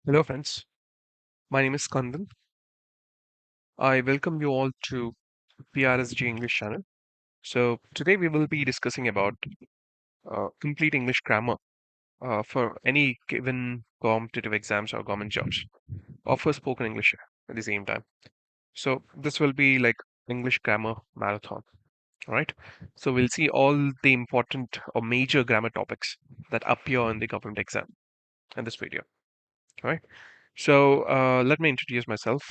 Hello, friends. My name is Kandan. I welcome you all to PRSG English channel. So today we will be discussing about complete English grammar for any given competitive exams or government jobs, or for spoken English at the same time. So this will be like English grammar marathon. All right. So we'll see all the important or major grammar topics that appear in the government exam in this video. All right. So let me introduce myself.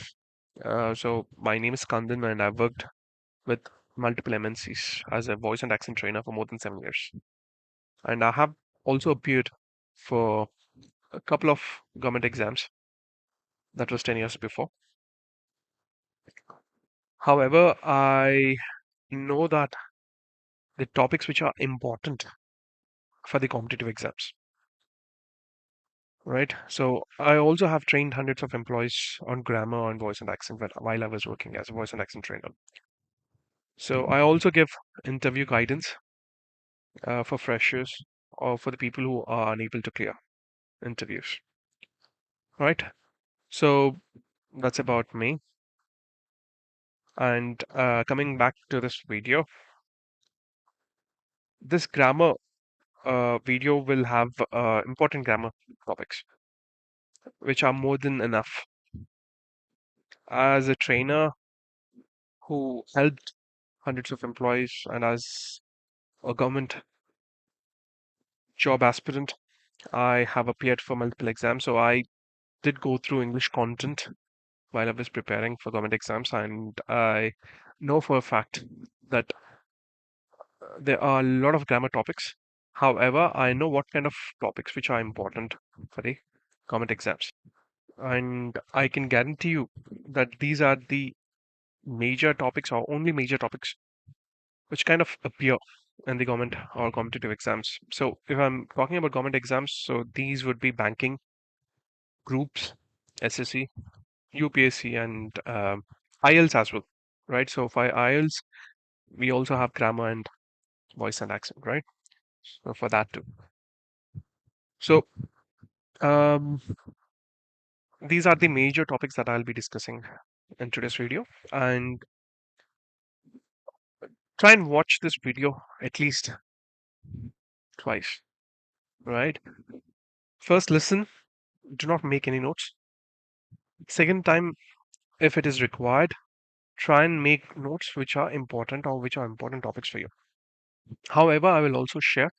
So my name is Kandan, and I've worked with multiple MNCs as a voice and accent trainer for more than 7 years. And I have also appeared for a couple of government exams. That was 10 years before. However, I know that the topics which are important for the competitive exams, right? So I also have trained hundreds of employees on grammar and voice and accent while I was working as a voice and accent trainer. So I also give interview guidance for freshers or for the people who are unable to clear interviews, right? So that's about me. And coming back to this video, this grammar video will have important grammar topics, which are more than enough. As a trainer who helped hundreds of employees and as a government job aspirant, I have appeared for multiple exams. So I did go through English content while I was preparing for government exams, and I know for a fact that there are a lot of grammar topics. However, I know what kind of topics which are important for the government exams. And I can guarantee you that these are the major topics or only major topics which kind of appear in the government or competitive exams. So if I'm talking about government exams, so these would be banking, groups, SSC, UPSC, and IELTS as well, right? So for IELTS, we also have grammar and voice and accent, right? So for that too. So um, these are the major topics that I'll be discussing in today's video. And try and watch this video at least twice, right? First, listen, do not make any notes. Second time, if it is required, try and make notes which are important or which are important topics for you. However, I will also share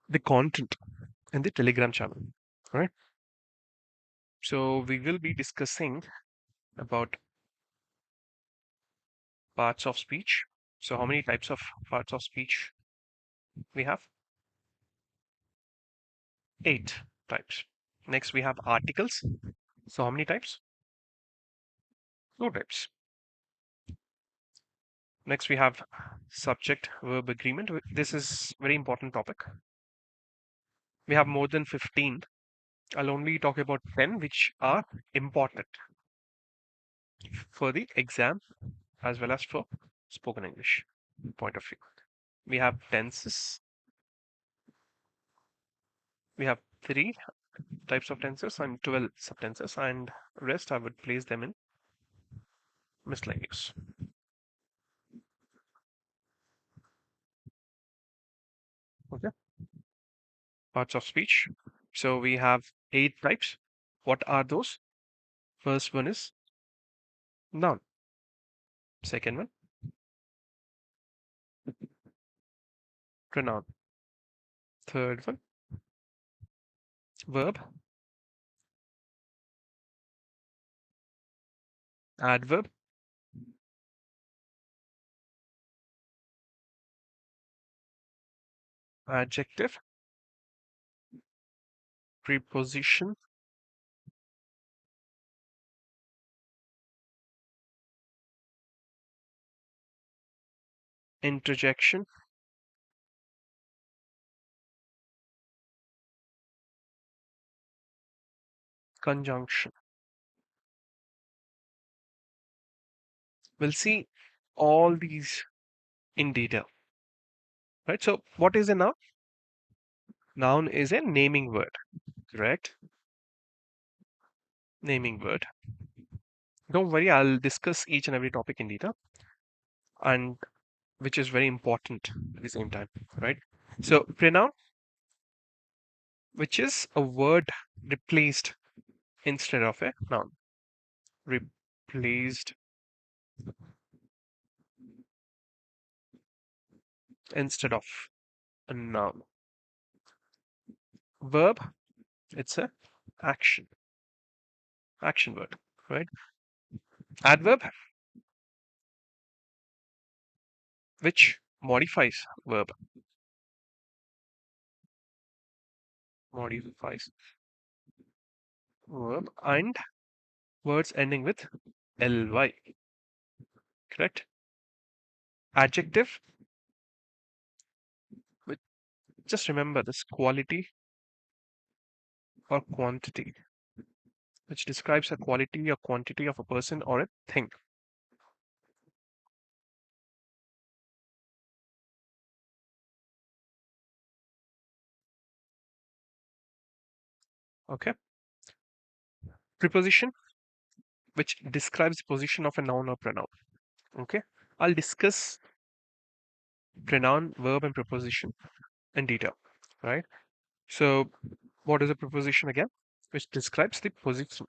the content in the Telegram channel, right? So we will be discussing about parts of speech. So how many types of parts of speech we have? 8 types. Next, we have articles. So how many types? 2 types. Next, we have subject verb agreement. This is very important topic. We have more than 15. I'll only talk about 10 which are important for the exam as well as for spoken English point of view. We have tenses. We have 3 types of tenses and 12 subtenses, and rest I would place them in miscellaneous. Okay. Parts of speech. So we have 8 types. What are those? First one is noun. Second one, pronoun. Third one, verb. Adverb. Adjective. Preposition. Interjection. Conjunction. We'll see all these in detail. Right? So what is a noun? Noun is a naming word, correct? naming word. Don't worry, I'll discuss each and every topic in detail, and which is very important at the same time, right? So, pronoun, which is a word replaced instead of a noun. Replaced instead of a noun. Verb, it's a action, action word, right? Adverb, which modifies verb, modifies verb, and words ending with ly, correct? Adjective, which, just remember this, quality or quantity, which describes a quality or quantity of a person or a thing. Okay. Preposition, which describes the position of a noun or pronoun. Okay. I'll discuss pronoun, verb, and preposition in detail. Right. So, what is a preposition again? Which describes the position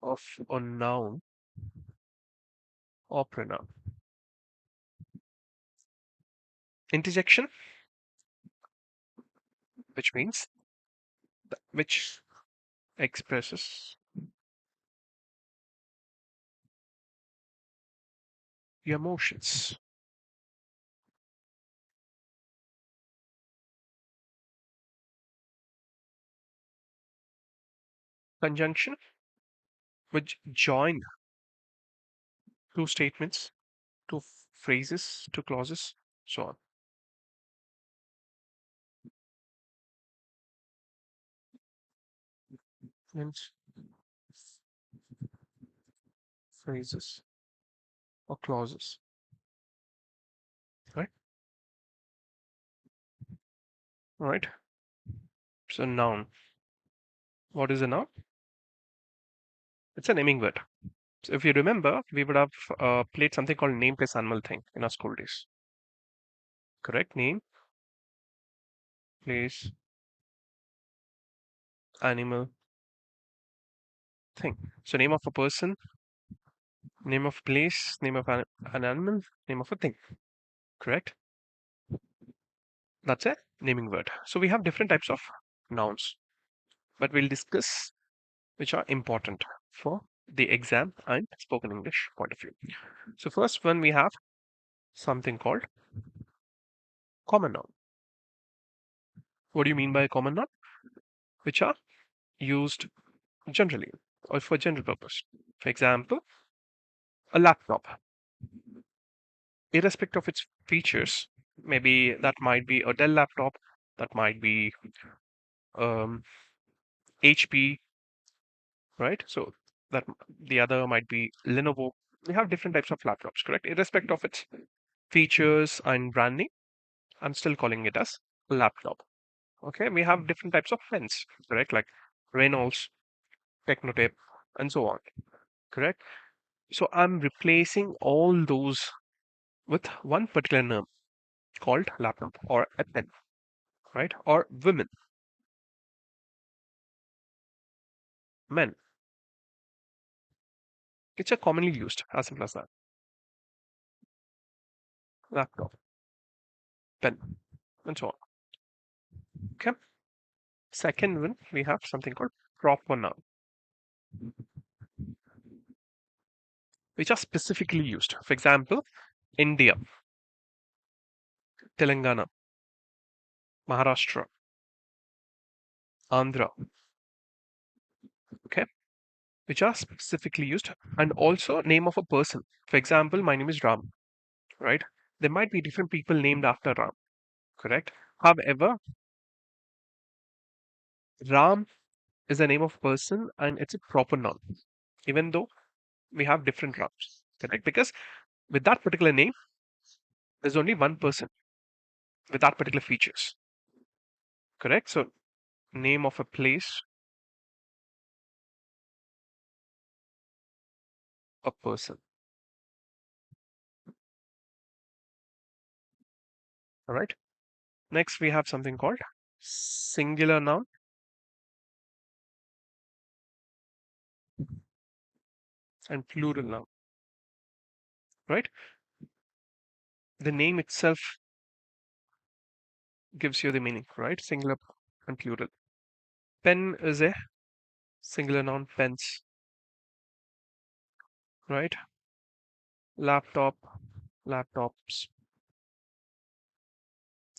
of a noun or pronoun. Interjection, which means which expresses your emotions. Conjunction, which join two statements, two phrases, two clauses, so on. And phrases or clauses, right? All right. So noun. What is a noun? It's a naming word. So if you remember, we would have played something called name place animal thing in our school days. Correct? Name, place, animal, thing. So name of a person, name of place, name of an animal, name of a thing. Correct? That's a naming word. So we have different types of nouns, but we'll discuss which are important for the exam and spoken English point of view. So first one we have something called common noun. What do you mean by a common noun? Which are used generally or for general purpose. For example, a laptop, irrespective of its features, maybe that might be a Dell laptop, that might be um, HP, right? So that the other might be Lenovo. We have different types of laptops, correct? Irrespective of its features and branding, I'm still calling it as a laptop. Okay, we have different types of pens, correct? Like Reynolds, Technotape, and so on, correct? So I'm replacing all those with one particular name called laptop or a pen, right? Or women, men. It's a commonly used, as simple as that. Laptop, pen, and so on. Okay. Second one, we have something called proper noun, which are specifically used. For example, India, Telangana, Maharashtra, Andhra, okay, which are specifically used, and also name of a person. For example, my name is Ram, right? There might be different people named after Ram, correct? However, Ram is the name of a person and it's a proper noun, even though we have different Rams, correct? Because with that particular name, there's only one person with that particular features, Correct? So name of a place, a person. All right. Next, we have something called singular noun and plural noun. Right? The name itself gives you the meaning, right? Singular and plural. Pen is a singular noun, pens, right? Laptop, laptops.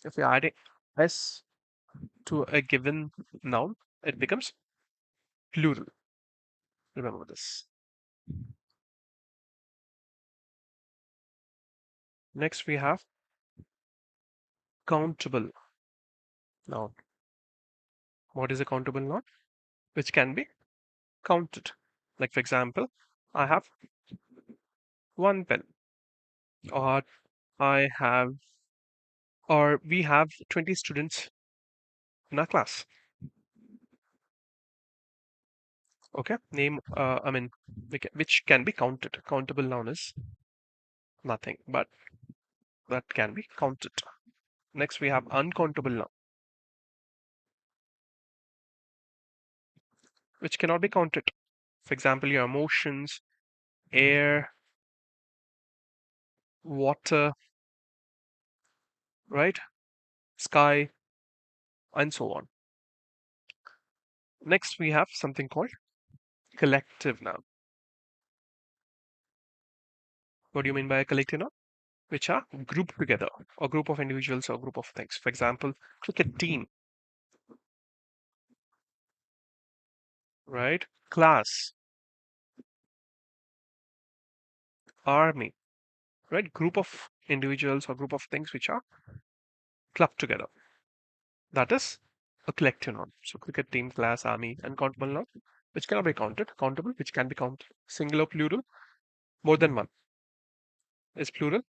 If you add a s to a given noun, it becomes plural. Remember this. Next, we have countable noun. What is a countable noun? Which can be counted. Like, for example, I have one pen, or I have, or we have 20 students in our class. Okay, name, I mean, which can be counted. Countable noun is nothing, but that can be counted. Next, we have uncountable noun, which cannot be counted. For example, your emotions, air, water, right? Sky, and so on. Next, we have something called collective noun. What do you mean by a collective noun? Which are grouped together, or group of individuals or group of things. For example, cricket team, right? Class, army, right? Group of individuals or group of things which are clubbed together. That is a collective noun. So cricket team, class, army, and countable noun, which cannot be counted. Countable, which can be counted. Singular, plural, more than one is plural,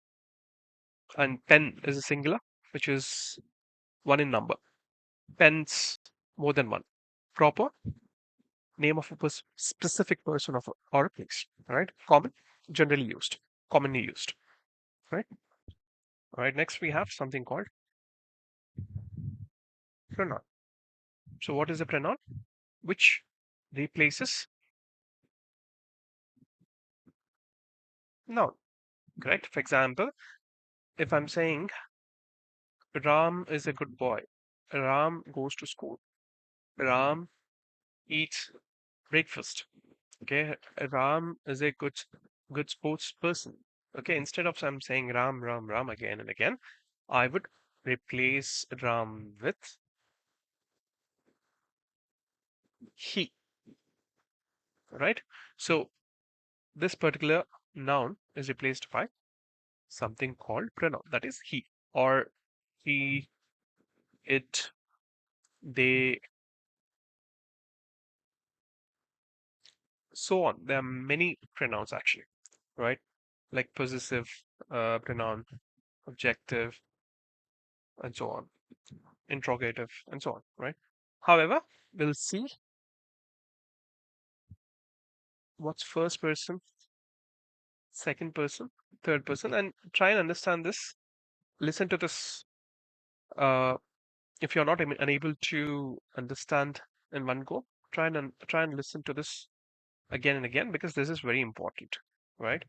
and pen is a singular, which is one in number. Pens, more than one. Proper name of a specific person of or a place. Right? Common, generally used, commonly used. Right? All right. Next, we have something called pronoun. So, what is a pronoun? Which replaces noun. Correct. For example, if I'm saying Ram is a good boy, Ram goes to school, Ram eats breakfast. Okay, Ram is a good sports person. Okay, instead of I'm saying Ram, Ram, Ram again and again, I would replace Ram with he. Right? So this particular noun is replaced by something called pronoun. That is he or he, it, they, so on. There are many pronouns actually, right? Like possessive pronoun, objective, and so on, interrogative, and so on, right? However, we'll see what's first person, second person, third person, and try and understand this. Listen to this. Uh, if you're not unable to understand in one go, try and listen to this again and again because this is very important, right?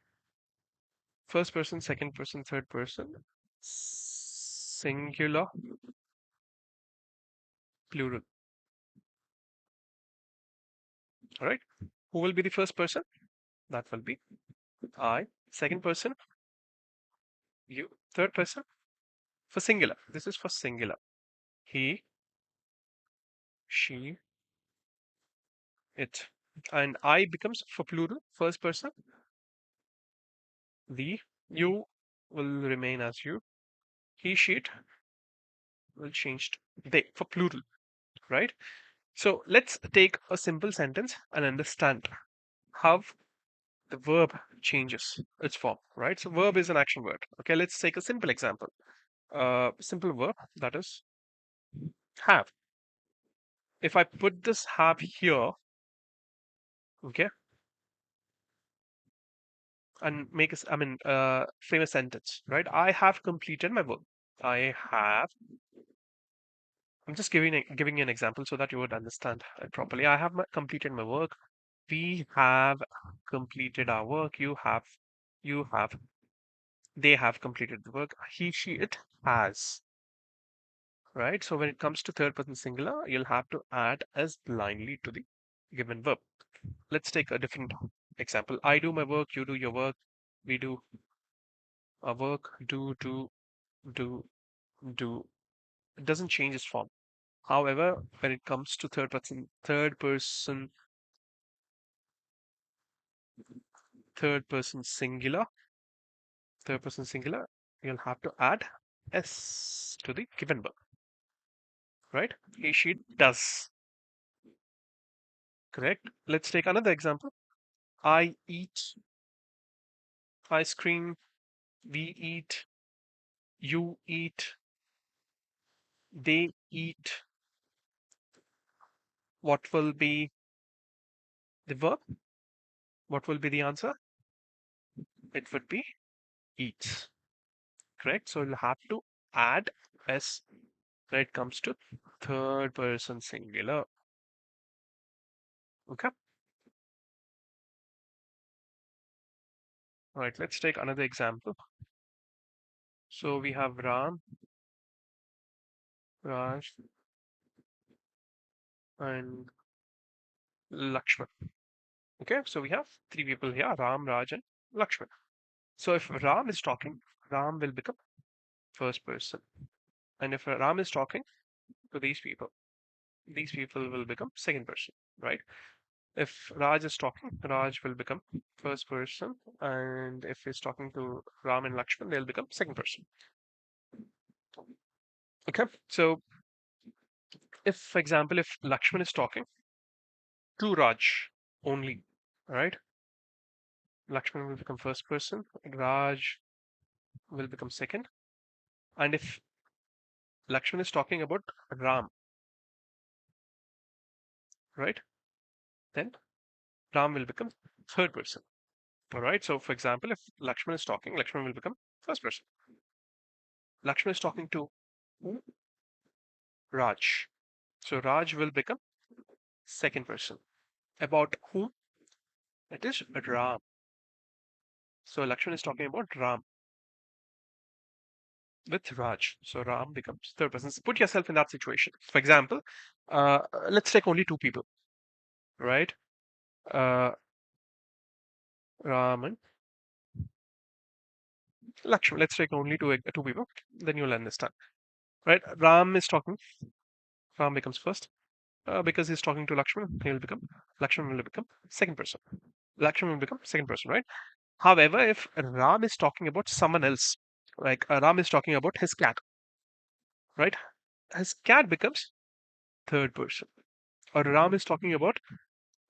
First person, second person, third person, singular, plural. All right. Who will be the first person? That will be I. Second person, you. Third person, for singular. This is for singular. He, she, it. And I becomes for plural, first person, the. You will remain as you. He, she, it will change to they for plural, right? So let's take a simple sentence and understand how the verb changes its form, right? So verb is an action word. Okay, let's take a simple example. Simple verb that is have. If I put this have here, okay, and frame a sentence, right? I have completed my work. I have. I'm just giving you an example so that you would understand it properly. I have completed my work. We have completed our work. You have, they have completed the work. He, she, it has, right? So when it comes to third person singular, you'll have to add as blindly to the given verb. Let's take a different example. I do my work, you do your work, we do our work, do, do. It doesn't change its form. However, when it comes to third person singular, third person singular, you'll have to add s to the given verb, right? He, she does. Correct. Let's take another example. I eat ice cream. We eat. You eat. They eat. What will be the verb? What will be the answer? It would be eats. Correct. So you'll have to add s when it comes to third person singular. Okay. All right. Let's take another example. So we have Ram, Raj, and Lakshman. Okay. So we have three people here: Ram, Raj, and Lakshman. So if Ram is talking, Ram will become first person. And if Ram is talking to these people will become second person, right? If Raj is talking, Raj will become first person. And if he's talking to Ram and Lakshman, they'll become second person. Okay. So if, for example, if Lakshman is talking to Raj only, right? Lakshman will become first person, Raj will become second. And if Lakshman is talking about Ram, right? Then Ram will become third person. All right. So, for example, if Lakshman is talking, Lakshman will become first person. Lakshman is talking to who? Raj. So, Raj will become second person. About whom? It is Ram. So, Lakshman is talking about Ram with Raj. So, Ram becomes third person. So put yourself in that situation. For example, uh, let's take only two people, right? Uh, Ram and Lakshman. Let's take only two people. Then you'll understand, right? Ram is talking. Ram becomes first. Because he's talking to Lakshman, Lakshman will become second person. Lakshman will become second person, right? However, if Ram is talking about someone else, like Ram is talking about his cat, right? His cat becomes third person. Or Ram is talking about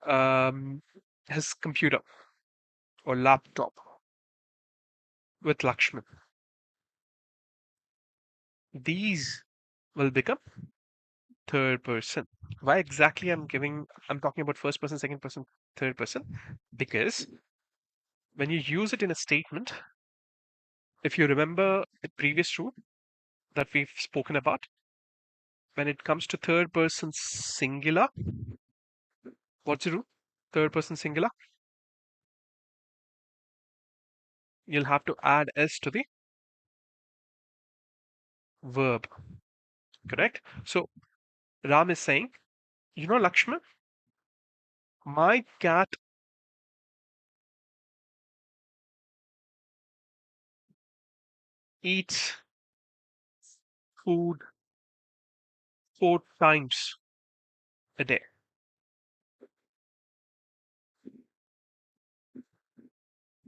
um, his computer or laptop with Lakshman. These will become third person. Why exactly I'm talking about first person, second person, third person? Because when you use it in a statement, if you remember the previous rule that we've spoken about, when it comes to third person singular, what's the rule? Third person singular, you'll have to add s to the verb, correct? So Ram is saying, Lakshman, my cat eats food 4 times a day.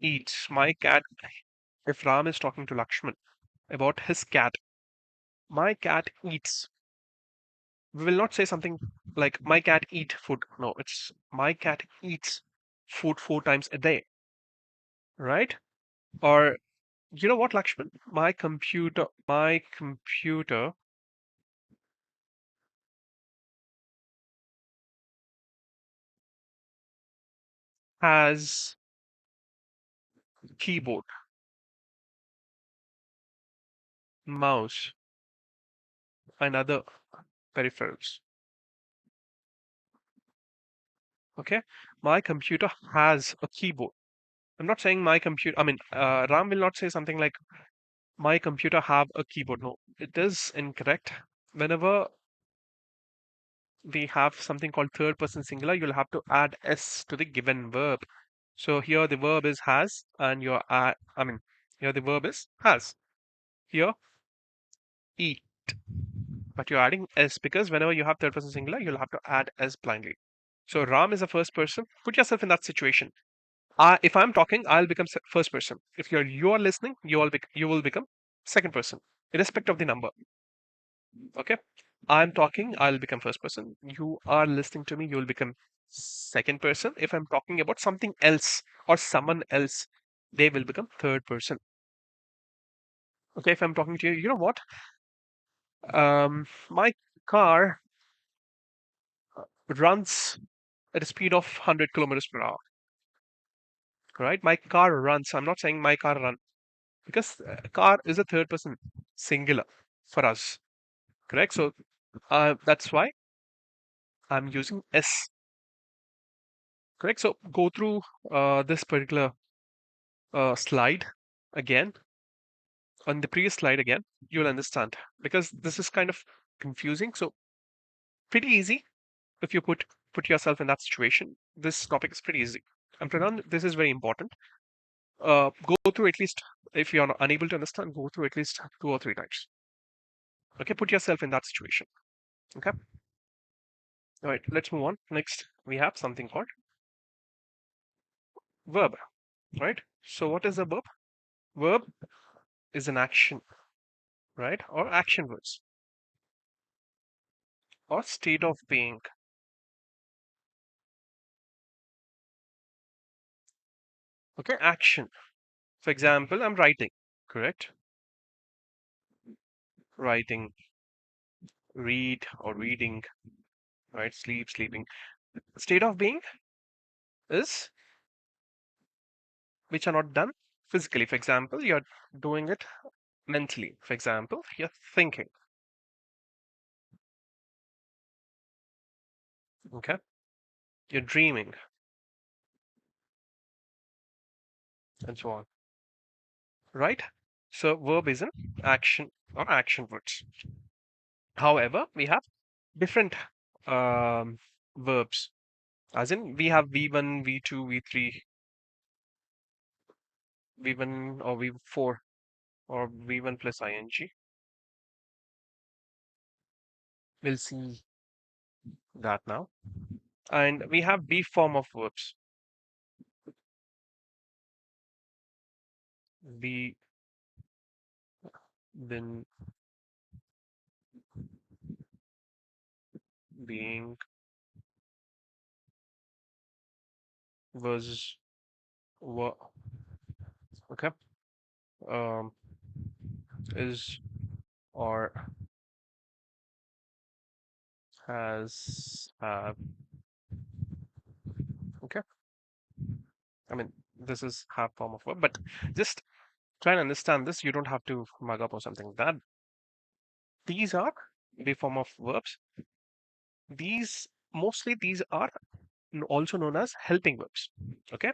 Eats. My cat, if Ram is talking to Lakshman about his cat, my cat eats. We will not say something like my cat eat food. No, it's my cat eats food 4 times a day, right? Or you know what, Lakshman? My computer has keyboard, mouse, and other peripherals. Okay, my computer has a keyboard. I'm not saying my computer. I mean, Ram will not say something like my computer have a keyboard. No, it is incorrect. Whenever we have something called third person singular, you'll have to add s to the given verb. So here the verb is has, and here the verb is has. Here eat, but you're adding s because whenever you have third person singular, you'll have to add s blindly. So Ram is a first person. Put yourself in that situation. If I'm talking, I'll become first person. If you are listening, you will become second person, irrespective of the number. Okay, I'm talking, I'll become first person. You are listening to me, you will become second person. If I'm talking about something else or someone else, they will become third person. Okay, if I'm talking to you, you know what? My car runs at a speed of 100 kilometers per hour. Right? My car runs. I'm not saying my car run because car is a third person singular for us. Correct? So that's why I'm using s. Correct? So go through this particular slide again, on the previous slide again, you'll understand because this is kind of confusing. So pretty easy if you put yourself in that situation. This topic is pretty easy. And Pranand, this is very important. Go through at least, if you're unable to understand, go through at least 2 or 3 times. Okay, put yourself in that situation. Okay, all right, let's move on. Next, we have something called verb, right? So what is a verb? Verb is an action, right? Or action words or state of being. Okay, action. For example, I'm writing, correct? Writing, read or reading, right? Sleep, sleeping. State of being is which are not done physically. For example, you're doing it mentally. For example, you're thinking, okay? You're dreaming, and so on, right? So, verb is an action or action words. However, we have different um, verbs, as in we have V1, V2, V3, V1 or V4 or V1 plus ing. We'll see that now. And we have be form of verbs. Be, been, being, was, were. Okay. Um, is, or, has, have. Okay. I mean, this is have form of verb, but just try and understand this. You don't have to mug up or something. That these are be form of verbs. These are also known as helping verbs. Okay.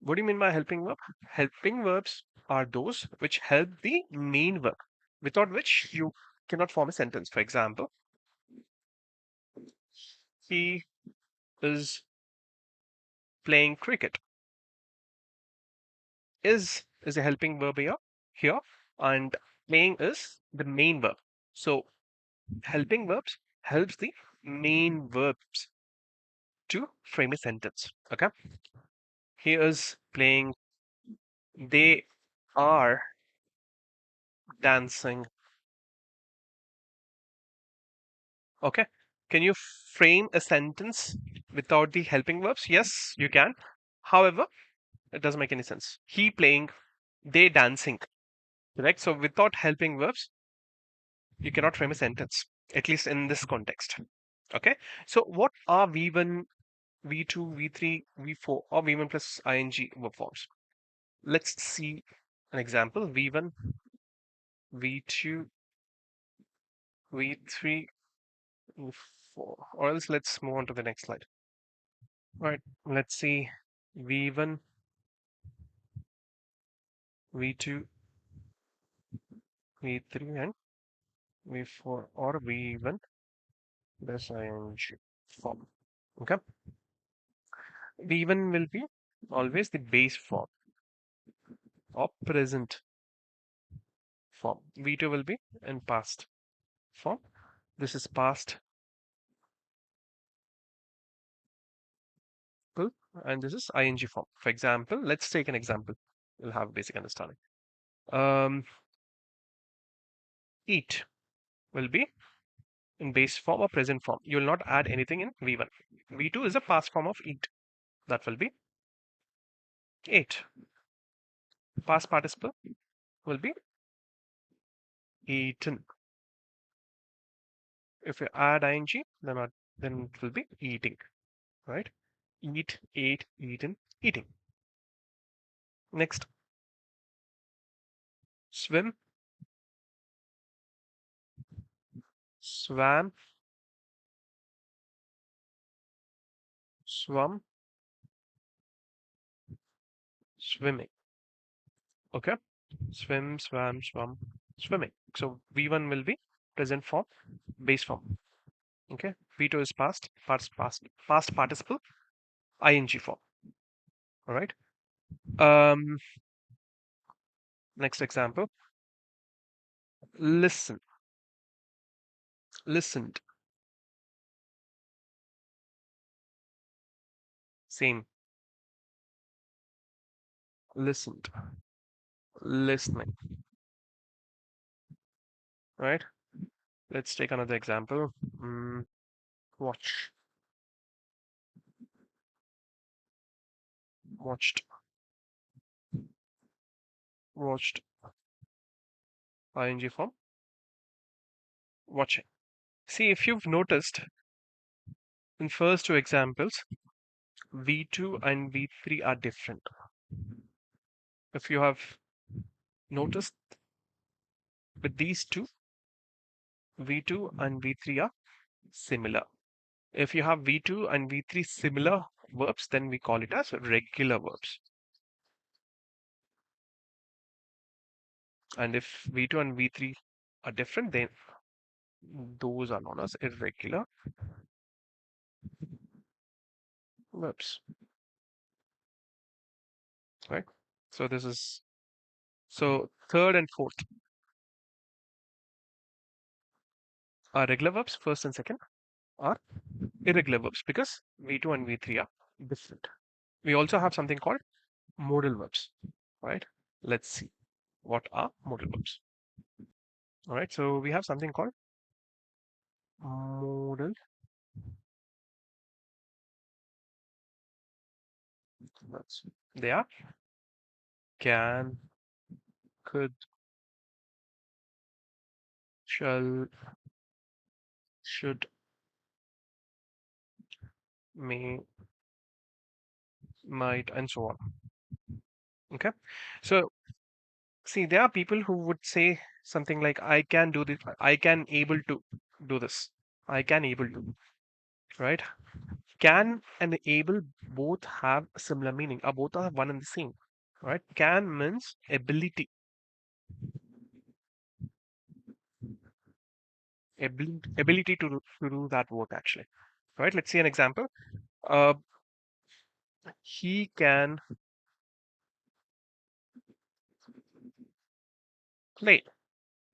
What do you mean by helping verb? Helping verbs are those which help the main verb, without which you cannot form a sentence. For example, he is playing cricket. Is a helping verb here, and playing is the main verb. So helping verbs helps the main verbs to frame a sentence. Okay, he is playing. They are dancing. Okay. Can you frame a sentence without the helping verbs? Yes, you can. However, it doesn't make any sense. He playing, they dancing. Correct? So without helping verbs, you cannot frame a sentence, at least in this context. Okay. So what are V1 V2, V3, V4, or V1 plus ing verb forms. Let's see an example. V1, V2, V3, V4. Or else let's move on to the next slide. All right, let's see V1, V2, V3, and V4, or V1 plus ing form. Okay. V1 will be always the base form or present form. V2 will be in past form. This is past participle, and this is ing form. For example, let's take an example. You'll have basic understanding. Um, Eat will be in base form or present form. You will not add anything in V1. V2 is a past form of eat. That will be ate. Past participle will be eaten. If you add ing, then it will be eating, right? Eat, ate, eaten, eating. Next, swim, swam, swum, swimming. Okay, swim, swam, swum, swimming. So V1 will be present form, base form. Okay, V2 is past participle, ing form. All right. Um, Next example. Listen, listened. Same. Listened, listening. Right. Let's take another example. Watch, watched, watched, ing form, watching. See, if you've noticed in first two examples, V2 and V3 are different. If you have noticed with these two, V2 and V3 are similar. If you have V2 and V3 similar verbs, then we call it as regular verbs. And if V2 and V3 are different, then those are known as irregular verbs. Right? So this is third and fourth are regular verbs, first and second are irregular verbs because V2 and V3 are different. We also have something called modal verbs, right? Let's see what are modal verbs. All right, so we have something called modal verbs. They are can, could, shall, should, may, might, and so on. Okay, so see, there are people who would say something like, I can do this, I can able to do this, I can able to, right? Can and able both have a similar meaning, or both are one and the same, right? Can means ability to do that work actually, right? Let's see an example. Uh, he can play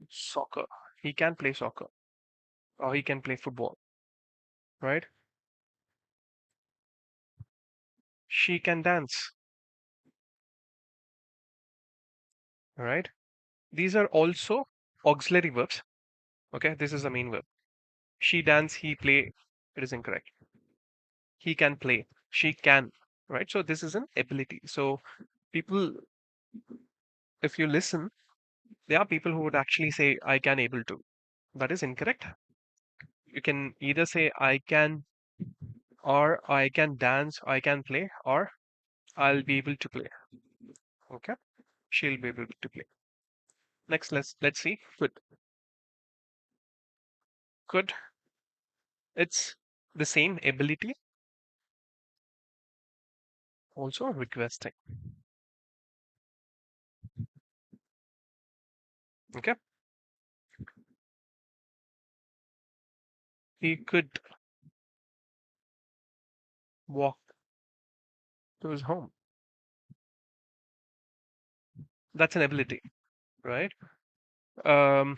soccer. He can play soccer, or he can play football, right? She can dance, right? These are also auxiliary verbs. Okay, this is the main verb. She dance, he play. It is incorrect. He can play. She can. Right. So this is an ability. So people, if you listen, there are people who would actually say, I can able to. That is incorrect. You can either say I can or I can dance, I can play, or I'll be able to play. Okay, she'll be able to play. Next, let's see. Could it's the same ability, also requesting. Okay, he could walk to his home. That's an ability, right? Um,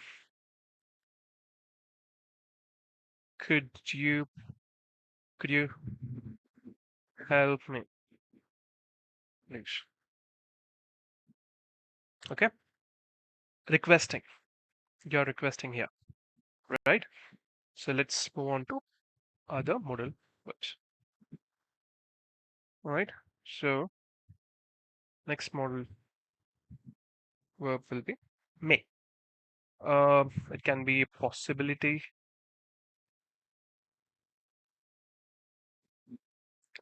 could you could you help me, please? Okay, requesting. You're requesting here, right? So let's move on to other modal verbs. All right. So next modal verb will be may. It can be a possibility,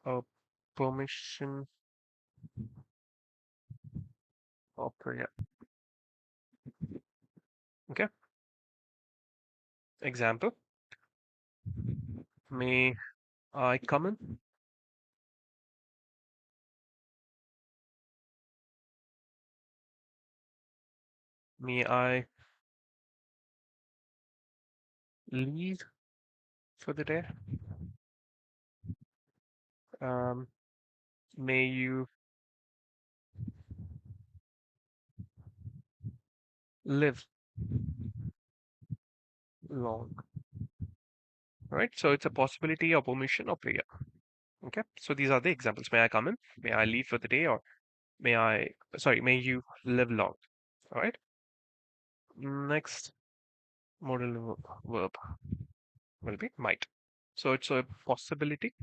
a permission, or prayer. Okay. Example: May I come in? May I leave for the day? Um, may you live long. Right. So it's a possibility, or permission, or prayer. Okay. So these are the examples. May I come in? May I leave for the day? Or may you live long. All right. Next modal verb will be might. So it's a possibility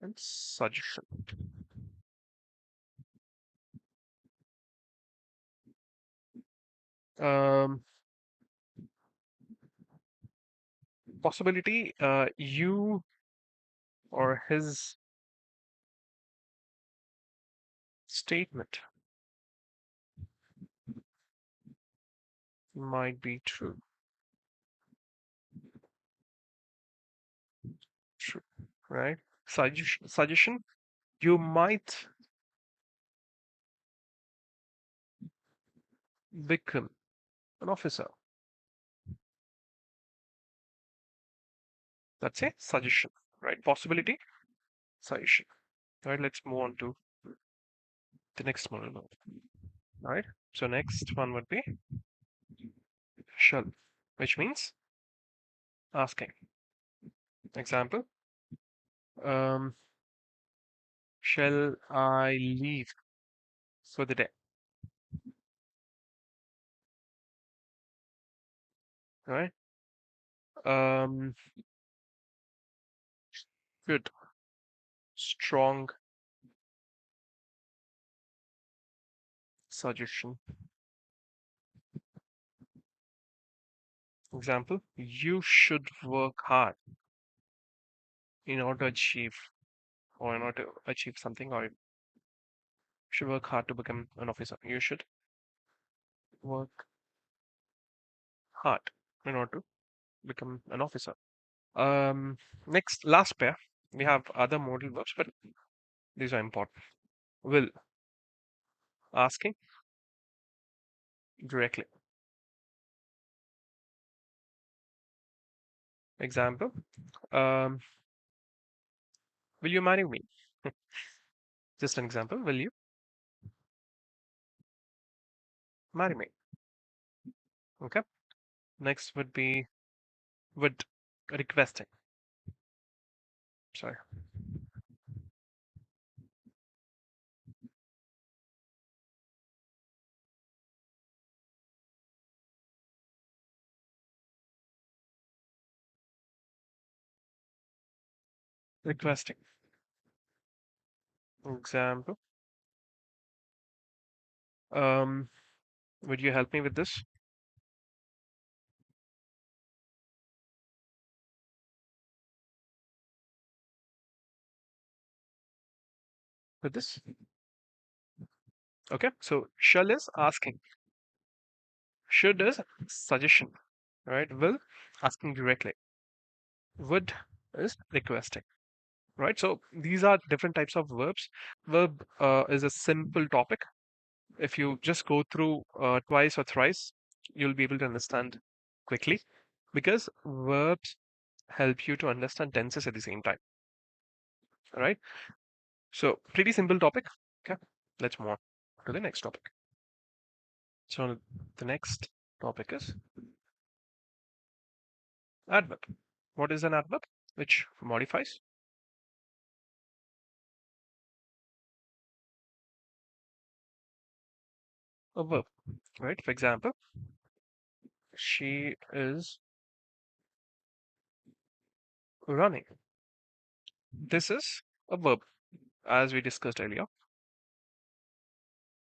and suggestion. Um, Possibility, you or his statement might be true. True, right? Suggestion, you might become an officer. That's a suggestion, right? Possibility, suggestion. All right, let's move on to the next model now. All right, so next one would be shall, which means asking. Example, um, shall I leave for the day? All right. Um, Good. Strong suggestion. Example, you should work hard in order to achieve, or in order to achieve something, or you should work hard to become an officer. You should work hard in order to become an officer. Next, last pair, we have other modal verbs, but these are important. Will, asking directly. Example, um, will you marry me? Just an example. Will you marry me? Okay. Next would be would, requesting. Sorry, requesting. Example, um, would you help me with this? with this? Okay, so shall is asking, should is suggestion, right? Will, asking directly, would is requesting, right? So these are different types of verbs. Verb is a simple topic. If you just go through twice or thrice, you'll be able to understand quickly, because verbs help you to understand tenses at the same time. All right. So pretty simple topic. Okay. Let's move on to the next topic. So the next topic is adverb. What is an adverb? Which modifies a verb, right? For example, she is running. This is a verb, as we discussed earlier.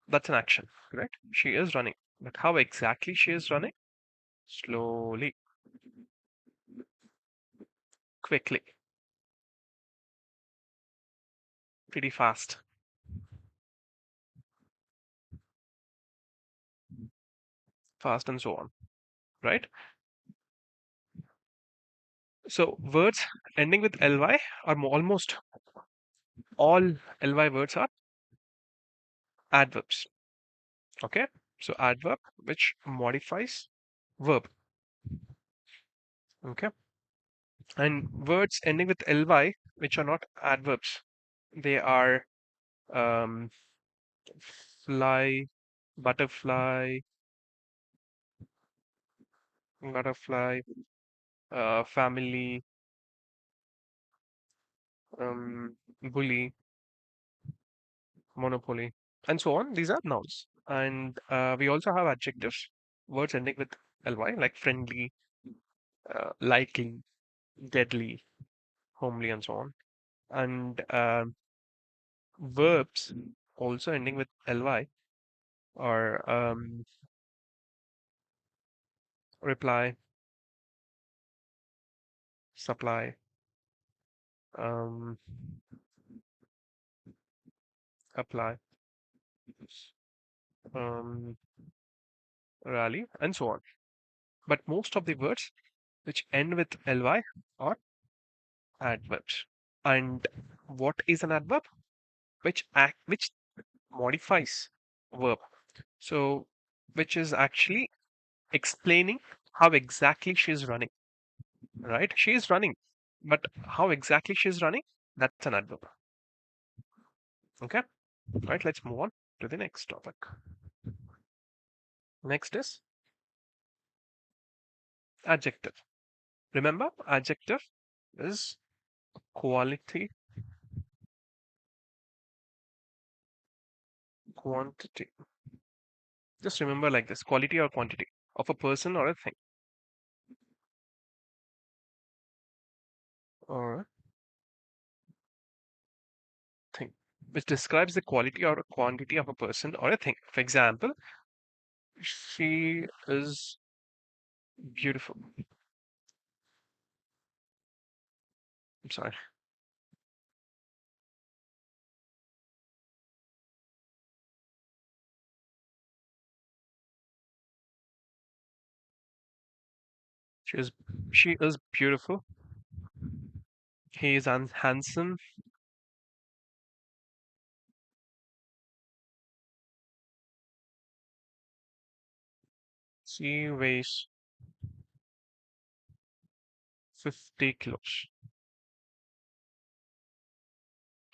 That's an action, right? She is running. But how exactly she is running? Slowly, quickly, pretty fast, fast, and so on, right? So words ending with ly are almost all ly words are adverbs. Okay, so adverb which modifies verb. Okay, and words ending with ly which are not adverbs, they are um, fly, butterfly, butterfly, family, bully, monopoly, and so on. These are nouns. And we also have adjectives, words ending with ly, like friendly, likely, deadly, homely, and so on. And verbs also ending with ly are reply, supply, um, apply, um, rally, and so on. But most of the words which end with ly are adverbs. And what is an adverb? Which modifies verb. So which is actually explaining how exactly she is running, right? She is running, but how exactly she is running, that's an adverb. Okay, right, let's move on to the next topic. Next is adjective. Remember, adjective is quality, quantity. Just remember like this, quality or quantity of a person or a or a thing, which describes the quality or quantity of a person or a thing. For example, she is beautiful. I'm sorry. She is she is beautiful. He is handsome. She weighs 50 kilos.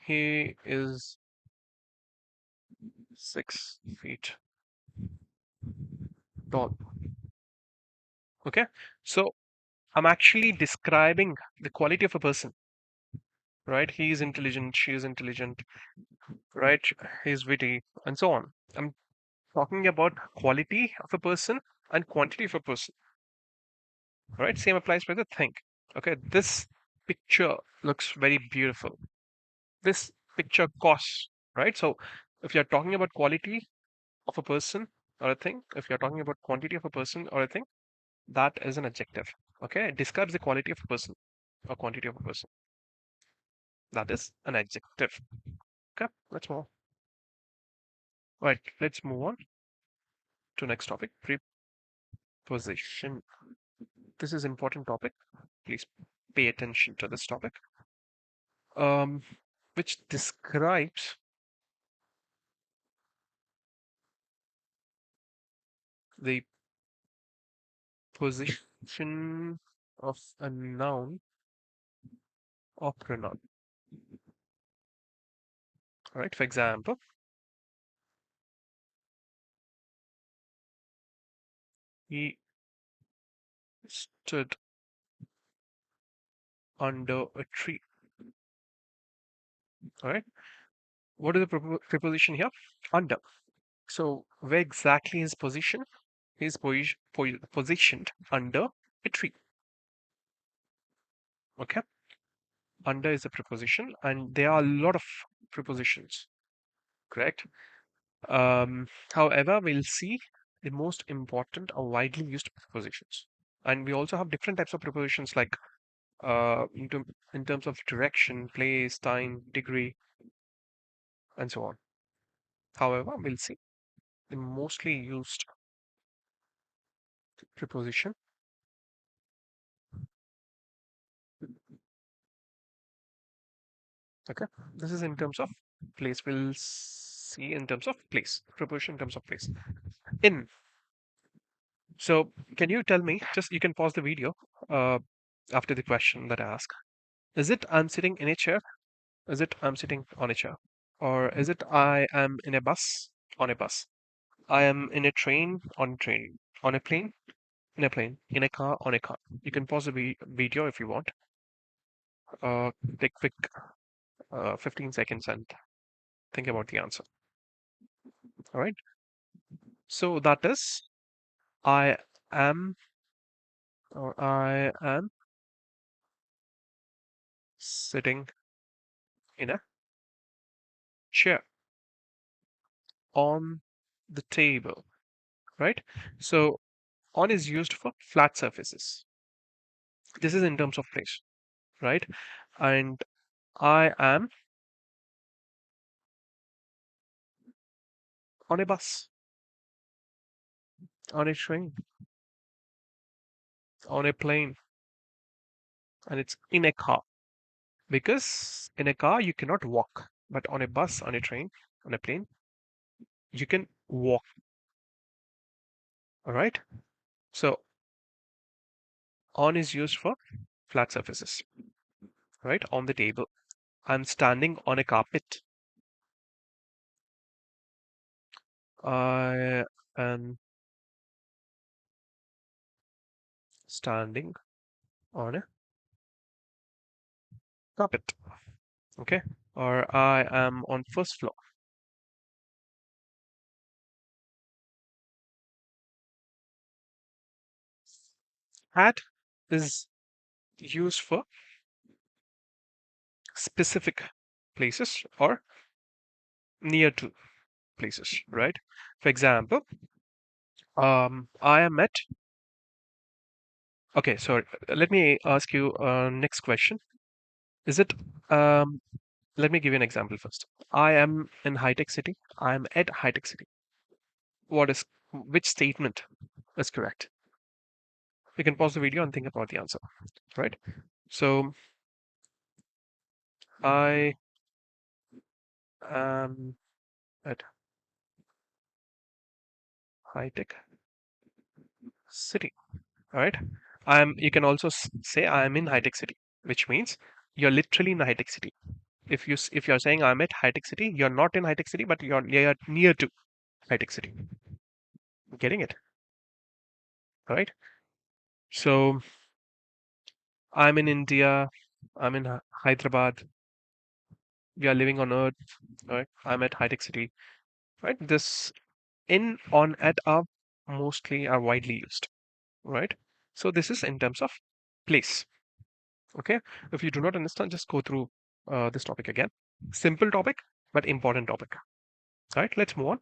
He is 6 feet tall. Okay, so I'm actually describing the quality of a person, right? He is intelligent. She is intelligent, right? He's witty, and so on. I'm talking about quality of a person and quantity of a person, right? Same applies with the thing. Okay, this picture looks very beautiful. This picture costs, right? So if you're talking about quality of a person or a thing, if you're talking about quantity of a person or a thing, that is an adjective. Okay, it describes the quality of a person or quantity of a person. That is an adjective. Okay, let's move on. Right, let's move on to next topic, preposition. This is important topic. Please pay attention to this topic. Um, which describes the position of a noun or pronoun. All right, for example, he stood under a tree. All right, what is the preposition here? Under. So where exactly is position? He's positioned under a tree. Okay, under is a preposition, and there are a lot of prepositions. Correct. However, we'll see the most important or widely used prepositions, and we also have different types of prepositions like in terms of direction, place, time, degree, and so on. However, we'll see the mostly used preposition. Okay, this is in terms of place. We'll see in terms of place, preposition in terms of place. In. So, can you tell me? Just you can pause the video uh, after the question that I ask. Is it I'm sitting in a chair? Is it I'm sitting on a chair? Or is it I am in a bus on a bus? I am in a train on a train. On a plane? In a plane. In a car on a car. You can pause the video if you want. Take quick 15 seconds and think about the answer. All right. So that is I am or I am sitting in a chair on the table. Right. So on is used for flat surfaces. This is in terms of place. Right. And I am on a bus, on a train, on a plane, and it's in a car. Because in a car, you cannot walk, but on a bus, on a train, on a plane, you can walk. All right. So on is used for flat surfaces, right? On the table. I'm standing on a carpet. I am standing on a carpet. Okay. Or I am on first floor. At is used for specific places or near to places, right? For example, I am at. Okay, sorry. Let me ask you next question. Is it? Um, Let me give you an example first. I am in high tech city. I am at high tech city. What is which statement is correct? You can pause the video and think about the answer, right? So I am at high tech city. All right. You can also say I am in high tech city, which means you're literally in a high tech city. If you're saying I'm at high tech city, you're not in high tech city, but you're near to high tech city. Getting it? All right. So I'm in India. I'm in Hyderabad. We are living on Earth. Right. I'm at high tech city. Right. This in, on, at are mostly are widely used. Right. So this is in terms of place. Okay. If you do not understand, just go through this topic again. Simple topic, but important topic. All right. Let's move on.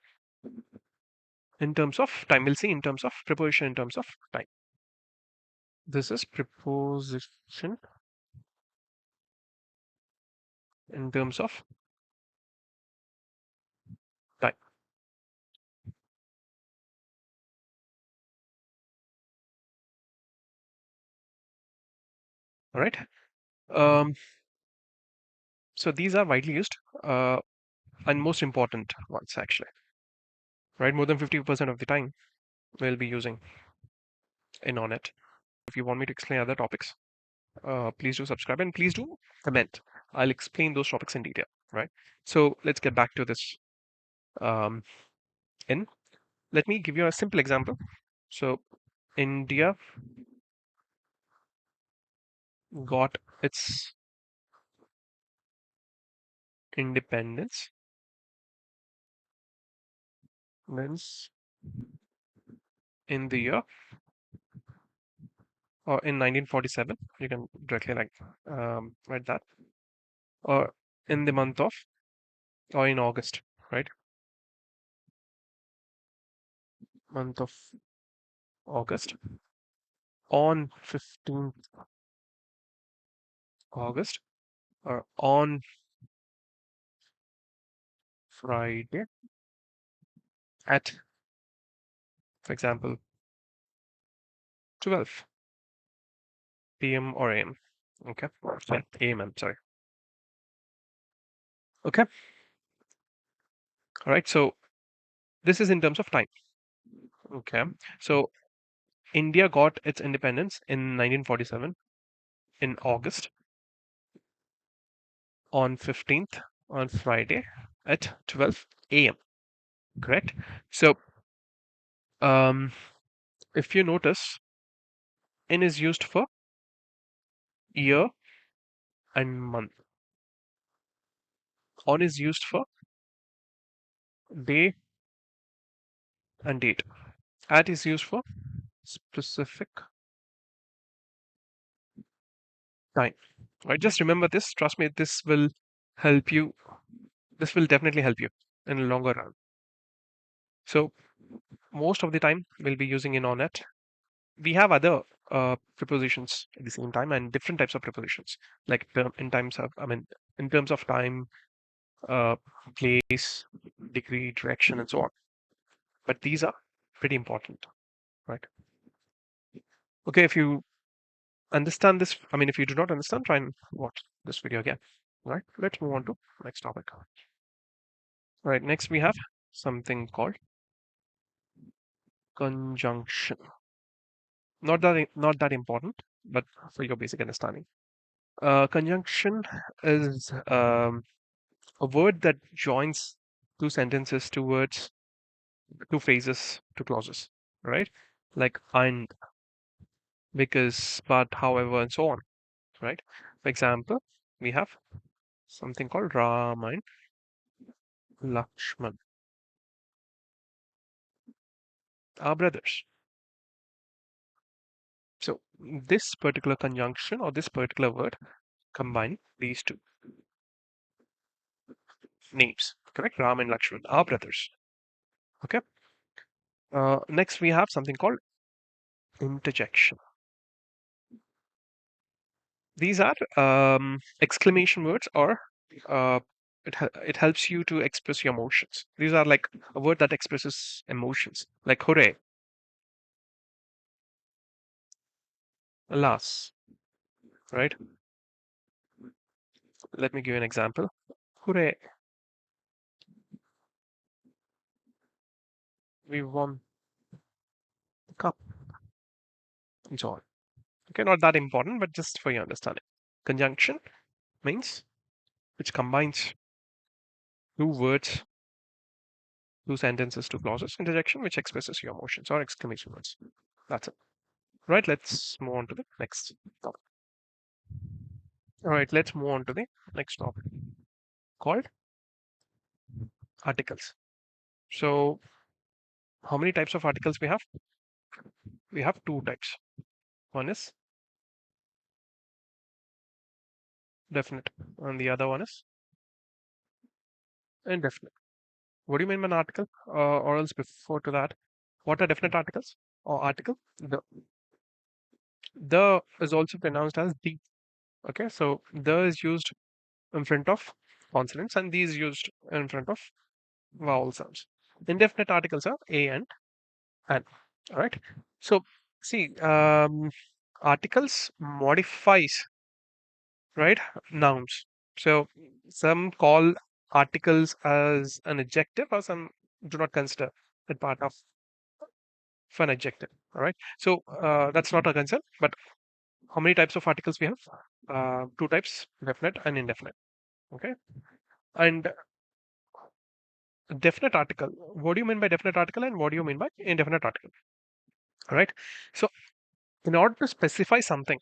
In terms of time, we'll see in terms of preposition in terms of time. This is preposition in terms of All right. Um, so these are widely used and most important ones actually. Right, more than 50% of the time we'll be using in on it. If you want me to explain other topics, please do subscribe and please do comment. I'll explain those topics in detail. Right. So let's get back to this. Um, in Let me give you a simple example. So India got its independence means in the year or in 1947. You can directly like write that, or in the month of, or in August, right? Month of August, on 15th August, or on Friday at, for example, 12 p.m. or a.m. Okay, sorry, a.m. I'm sorry. Okay, all right. So this is in terms of time. Okay, so India got its independence in 1947 in August on 15th on Friday at 12 a.m. Correct? So um, if you notice, in is used for year and month. On is used for day and date. At is used for specific time. Right? Just remember this. Trust me, this will help you. This will definitely help you in the longer run. So most of the time we'll be using in on it. We have other prepositions at the same time and different types of prepositions, like in times of, I mean, in terms of time, uh, place, degree, direction, and so on. But these are pretty important, right? Okay, if you understand this, I mean, if you do not understand, try and watch this video again. Right? Let's move on to next topic. All right, next we have something called conjunction. Not that important, but for your basic understanding. Conjunction is a word that joins two sentences, two words, two phrases, two clauses, right? Like and, because, but, however, and so on, right? For example, we have something called Rama and Lakshman, are brothers. So this particular conjunction or this particular word combine these two names, correct? Ram and Lakshman are brothers. Okay. Next we have something called interjection. These are exclamation words, or uh, it helps you to express your emotions. These are like a word that expresses emotions, like hooray, alas, right? Let me give you an example. Hooray, we won the cup, and so on. Okay, not that important, but just for your understanding. Conjunction means which combines two words, two sentences, two clauses. Interjection, which expresses your emotions, or exclamation words. That's it. Right, let's move on to the next topic. All right, let's move on to the next topic called articles. So, how many types of articles we have? We have two types. One is definite, and the other one is indefinite. What do you mean by an article? Or else before to that, what are definite articles or article? The is also pronounced as the. Okay, so the is used in front of consonants, and these used in front of vowel sounds. Indefinite articles are a and an. All right. So see, articles modifies right? Nouns. So some call articles as an adjective, or some do not consider it part of an adjective. All right. So that's not a concern. But how many types of articles we have? Two types: definite and indefinite. Okay. And definite article. What do you mean by definite article, and what do you mean by indefinite article? All right. So in order to specify something,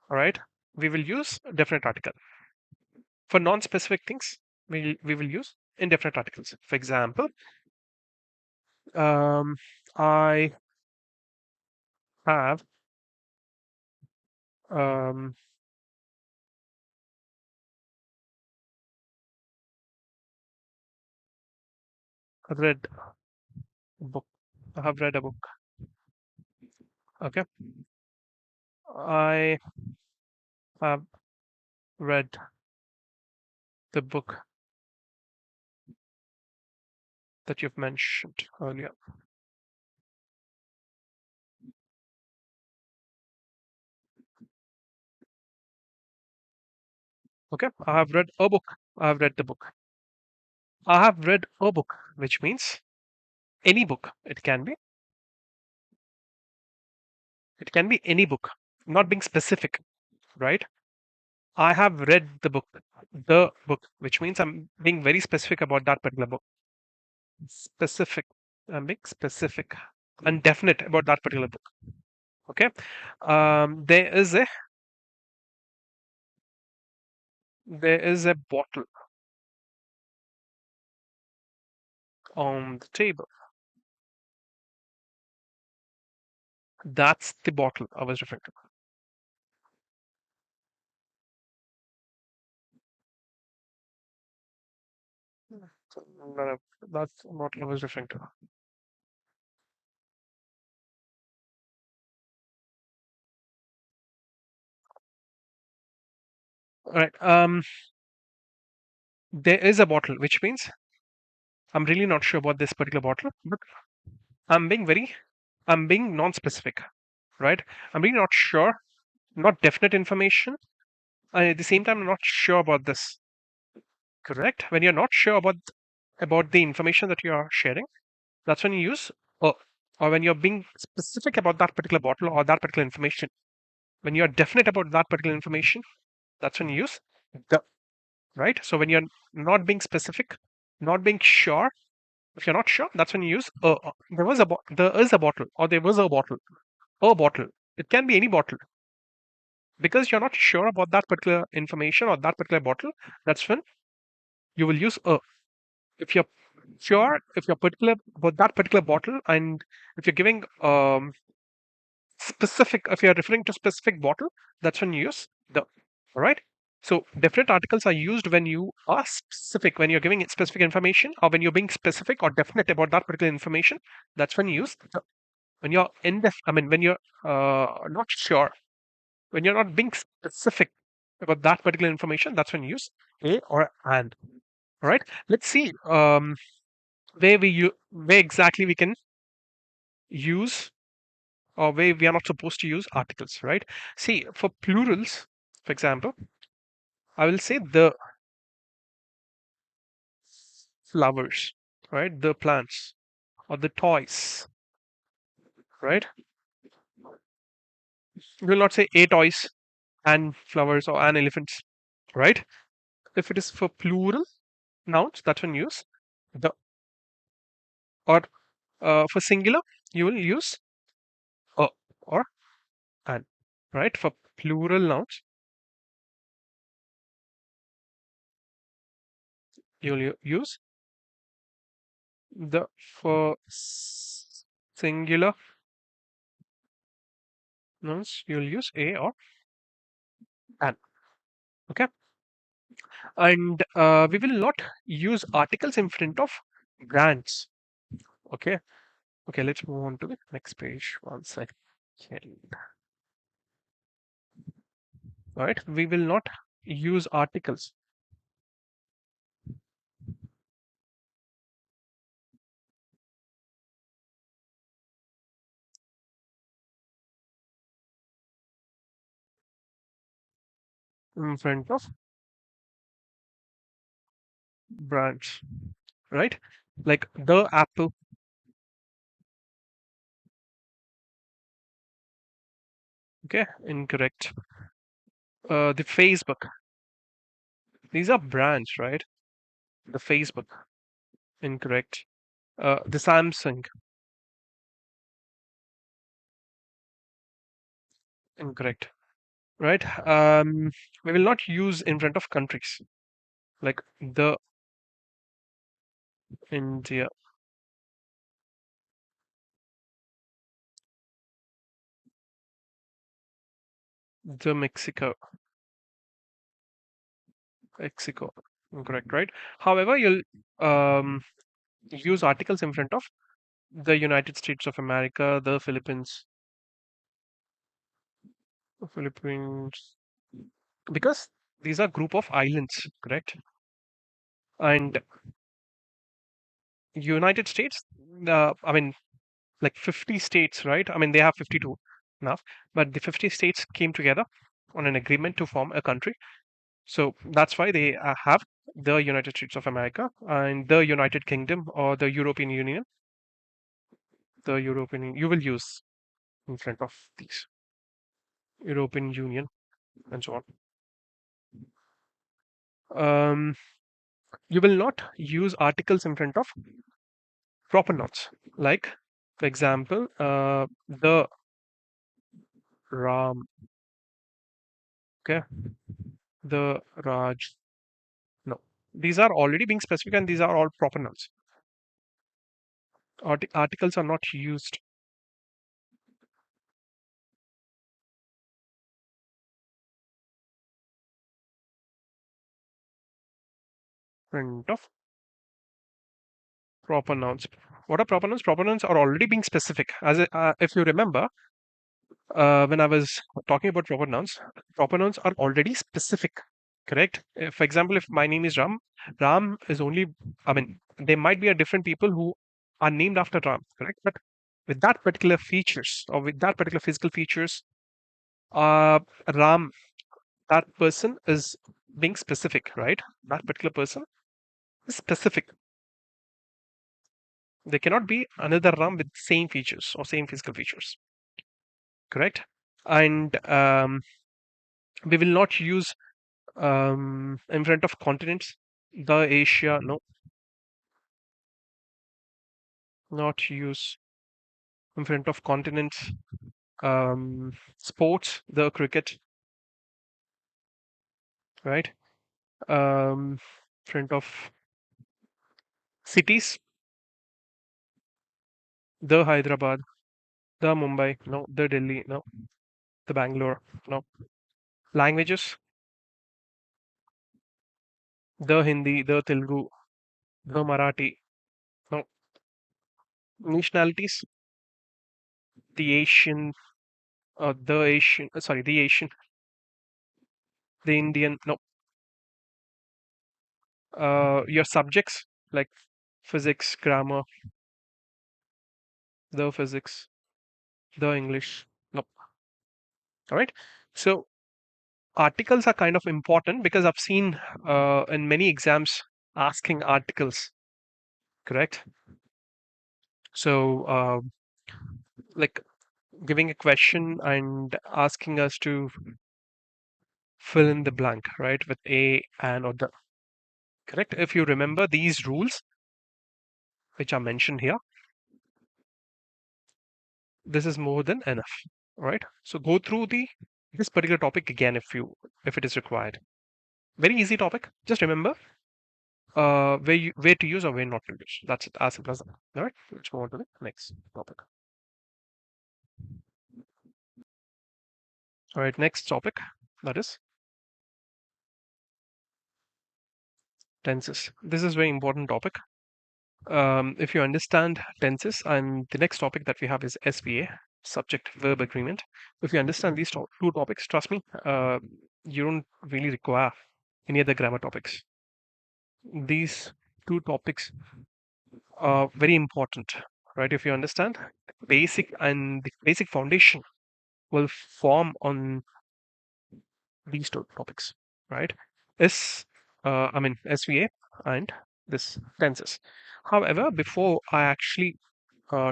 all right, we will use definite article. For non-specific things, we will use indefinite articles. For example, um, I have um, read a book. I have read a book. Okay. I have read the book that you've mentioned earlier. Okay. I have read a book. I have read the book. I have read a book, which means any book. It can be any book, not being specific, right? I have read the book, which means I'm being very specific about that particular book. Specific. I'm being specific and definite about that particular book. Okay. There is a bottle on the table. That's the bottle I was referring to. No, no, that's not what I was referring to. All right. There is a bottle, which means I'm really not sure about this particular bottle, but I'm being very, I'm being non-specific, right? I'm really not sure, not definite information. And at the same time, I'm not sure about this. Correct? When you're not sure about the information that you are sharing, that's when you use or when you're being specific about that particular bottle or that particular information. When you're definite about that particular information, that's when you use the, right? So when you're not being specific, not being sure, if you're not sure, that's when you use there is a bottle, or there was a bottle. A bottle. It can be any bottle. Because you're not sure about that particular information or that particular bottle, that's when you will use a. If you're sure, if you're particular about that particular bottle, and if you're giving specific, if you're referring to specific bottle, that's when you use the. All right. So different articles are used when you are specific, when you're giving it specific information, or when you're being specific or definite about that particular information. That's when you use the. When you're I mean, when you're not sure, when you're not being specific about that particular information, that's when you use a or and. All right. Let's see where exactly we can use, or where we are not supposed to use articles, right? See, for plurals, for example, I will say the flowers, right? The plants or the toys, right? You will not say a toys and flowers or an elephants, right? If it is for plural nouns, that's when you use the, or for singular, you will use a or an, right? For plural nouns, you will use the. For singular nouns, you will use a or an. Okay. And we will not use articles in front of brands. Okay. Okay, let's move on to the next page. One second. All right. We will not use articles. in front of branch, right? Like the Apple. Okay, incorrect. The Facebook. These are brands, right? The Facebook. Incorrect. The Samsung. Incorrect. Right? We will not use in front of countries like the India, the Mexico, Mexico. Incorrect, right? However, you'll um, use articles in front of the United States of America, the Philippines, because these are group of islands, correct? And United States, I mean, like 50 states, right? I mean, they have 52 now, but the 50 states came together on an agreement to form a country. So that's why they have the United States of America and the United Kingdom or the European Union. The European you will use in front of these European Union and so on. You will not use articles in front of proper nouns. Like, for example, the Ram, okay, the Raj. No, these are already being specific, and these are all proper nouns. Articles are not used in front of proper nouns. What are proper nouns? Proper nouns are already being specific. If you remember, when I was talking about proper nouns are already specific. Correct. For example, if my name is Ram, Ram is only. I mean, there might be a different people who are named after Ram. Correct, but with that particular features or with that particular physical features, uh, Ram, that person is being specific, right? That particular person is specific. There cannot be another RAM with same features or same physical features, correct? And we will not use in front of continents. The Asia, no, not use in front of continents. Sports, the cricket, right? Front of cities, the Hyderabad, the Mumbai, no, the Delhi, no, the Bangalore, no. Languages, the Hindi, the Telugu, the Marathi, no. Nationalities, the Asian, the Asian, the Indian, no. Your subjects like physics, grammar, the physics, the English, no. All right. So articles are kind of important because I've seen in many exams asking articles, correct? So like giving a question and asking us to fill in the blank, right, with a, and, or the. Correct. If you remember these rules, which are mentioned here, this is more than enough. All right. So go through the this particular topic again if it is required. Very easy topic. Just remember where to use or where not to use. That's it. As simple as that. All right. Let's move on to the next topic. All right. Next topic, that is tenses. This is very important topic. If you understand tenses, and the next topic that we have is SVA, subject verb agreement. If you understand these two topics, trust me, you don't really require any other grammar topics. These two topics are very important, right? If you understand basic, and the basic foundation will form on these two topics. right? Is I mean SVA and this tenses. However, before I actually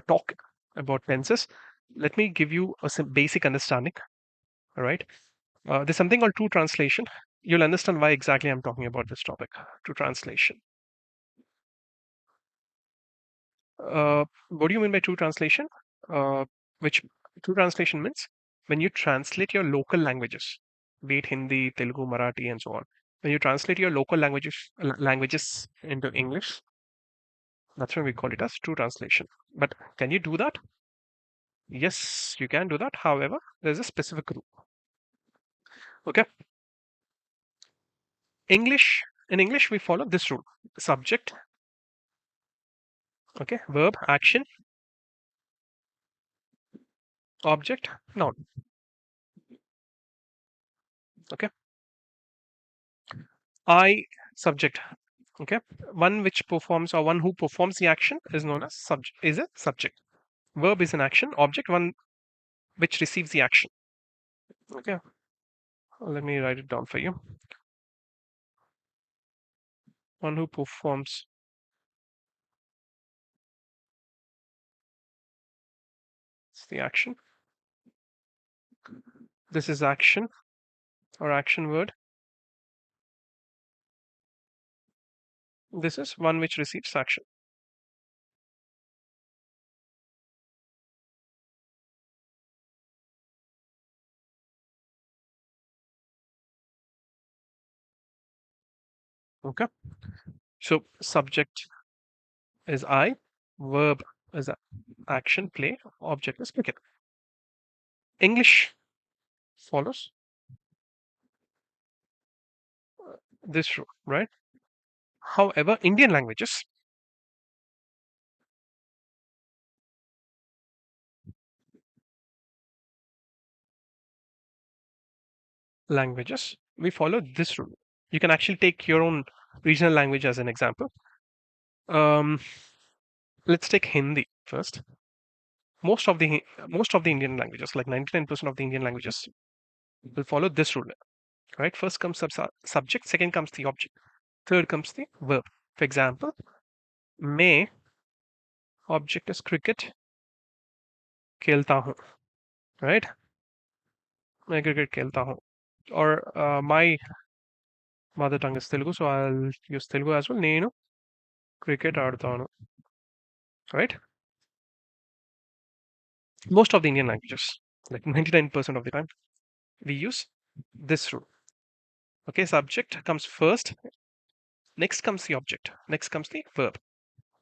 talk about tenses, let me give you a basic understanding. All right. There's something called true translation. You'll understand why exactly I'm talking about this topic. True translation. What do you mean by true translation? Which true translation means when you translate your local languages, be it Hindi, Telugu, Marathi, and so on. When you translate your local languages into English, that's when we call it as true translation. But can you do that? Yes, you can do that. However, there's a specific rule. Okay, English in English we follow this rule: subject, okay, verb, action, object, noun. Okay, I subject. Okay, one which performs or one who performs the action is known as subject. Is a subject. Verb is an action. Object one which receives the action. Okay, let me write it down for you. One who performs the action. This is action or action word. This is one which receives action. Okay, so subject is I, verb is action, play, object is cricket. English follows this rule, right? However, Indian languages, we follow this rule. You can actually take your own regional language as an example. Um, let's take Hindi first. Most of the Indian languages, like 99% of the Indian languages, will follow this rule. Right? First comes subject, second comes the object, third comes the verb. For example, मैं object is cricket खेलता हूँ. Right? मैं cricket खेलता हूँ. Or my mother tongue is Telugu, so I'll use Telugu as well. నేను cricket ఆడతాను. Right? Most of the Indian languages, like 99% of the time, we use this rule. Okay, subject comes first, next comes the object, next comes the verb.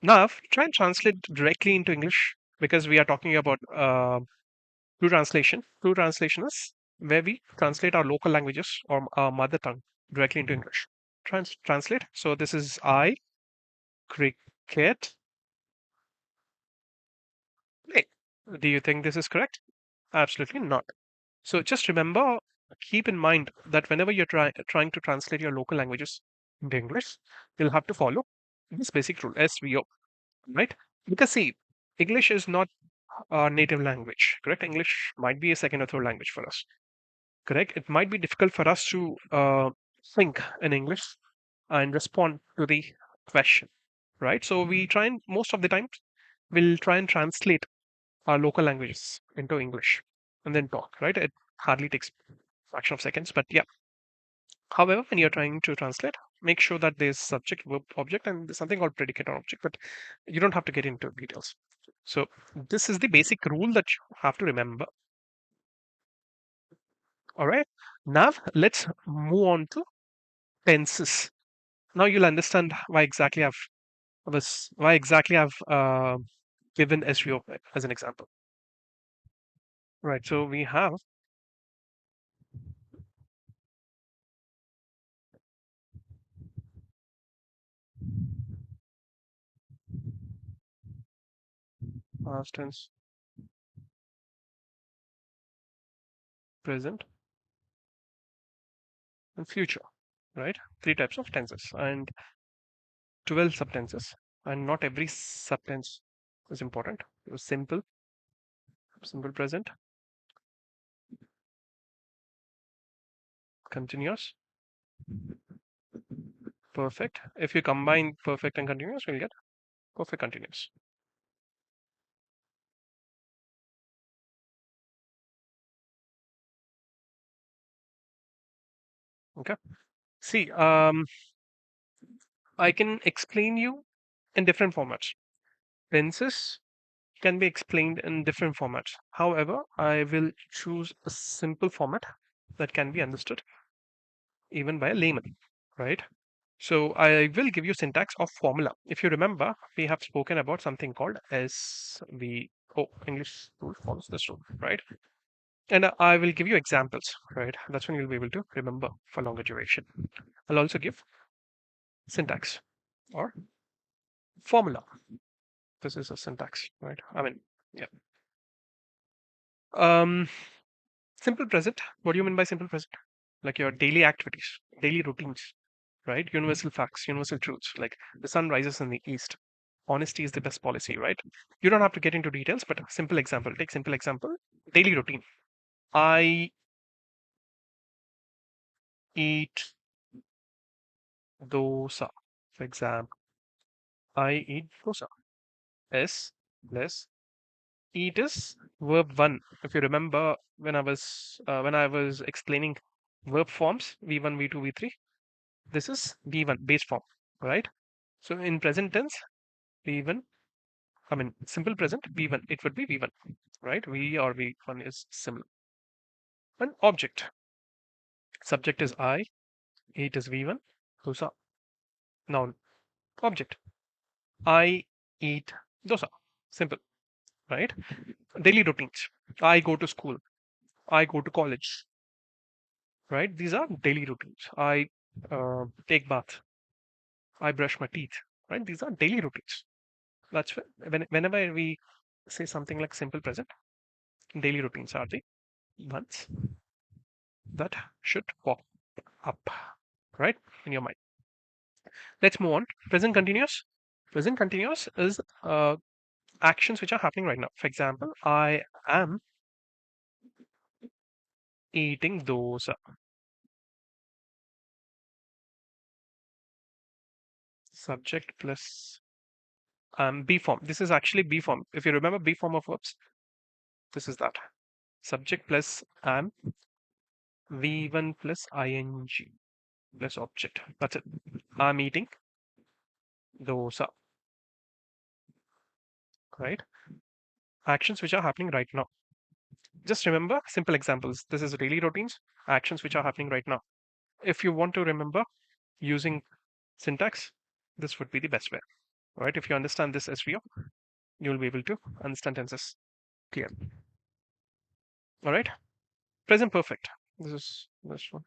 Now, try and translate directly into English because we are talking about true translation. True translation is where we translate our local languages or our mother tongue directly into English. Translate. So this is I cricket play. Do you think this is correct? Absolutely not. So just remember, keep in mind that whenever you're trying to translate your local languages into English, you'll have to follow this basic rule, SVO, right? Because see, English is not our native language, correct? English might be a second or third language for us, correct? It might be difficult for us to think in English and respond to the question, right? So we try and most of the time we'll try and translate our local languages into English and then talk, right? It hardly takes fraction of seconds, but yeah. However, when you're trying to translate, make sure that there's subject, verb, object, and there's something called predicate or object, but you don't have to get into details. So this is the basic rule that you have to remember. All right. Now let's move on to tenses. Now you'll understand why exactly I've given SVO as an example. Right. So we have past tense, present, and future. Right. Three types of tenses and 12 subtenses. And not every subtense is important. Simple, simple present, continuous, Perfect. If you combine perfect and continuous, we'll get perfect continuous. Okay. See, I can explain you in different formats. Tenses can be explained in different formats. However, I will choose a simple format that can be understood even by a layman, right? So I will give you syntax of formula. If you remember, we have spoken about something called SVO. English rule follows this rule, right? And I will give you examples, right? That's when you'll be able to remember for longer duration. I'll also give syntax or formula. This is a syntax, right? I mean, yeah. Um, Simple present. What do you mean by simple present? Like your daily activities, daily routines, right? Universal facts, universal truths. Like the sun rises in the east. Honesty is the best policy, right? You don't have to get into details, but a simple example. Take simple example. Daily routine. I eat dosa. For example, I eat dosa. S less eat is verb one. If you remember when I was explaining verb forms V1, V2, V3, this is V1 base form, right? So in present tense, V1, I mean simple present V1, it would be V1, right? V or V1 is similar. An object. Subject is I, eat is V1, dosa. Noun. Object. I eat dosa. Simple, right? Daily routines. I go to school. I go to college, right? These are daily routines. I take bath. I brush my teeth, right? These are daily routines. That's whenever we say something like simple present, daily routines are the ones that should pop up, right, in your mind. Let's move on. Present continuous. Present continuous is actions which are happening right now. For example, I am eating dosa. Subject plus B form. This is actually B form. If you remember B form of verbs, this is that. Subject plus am, V1 plus ing plus object. That's it. I'm eating dosa, right? Actions which are happening right now. Just remember simple examples. This is daily routines, actions which are happening right now. If you want to remember using syntax, this would be the best way, right? If you understand this SVO, you'll be able to understand tenses clearly. All right. Present perfect. This is this one.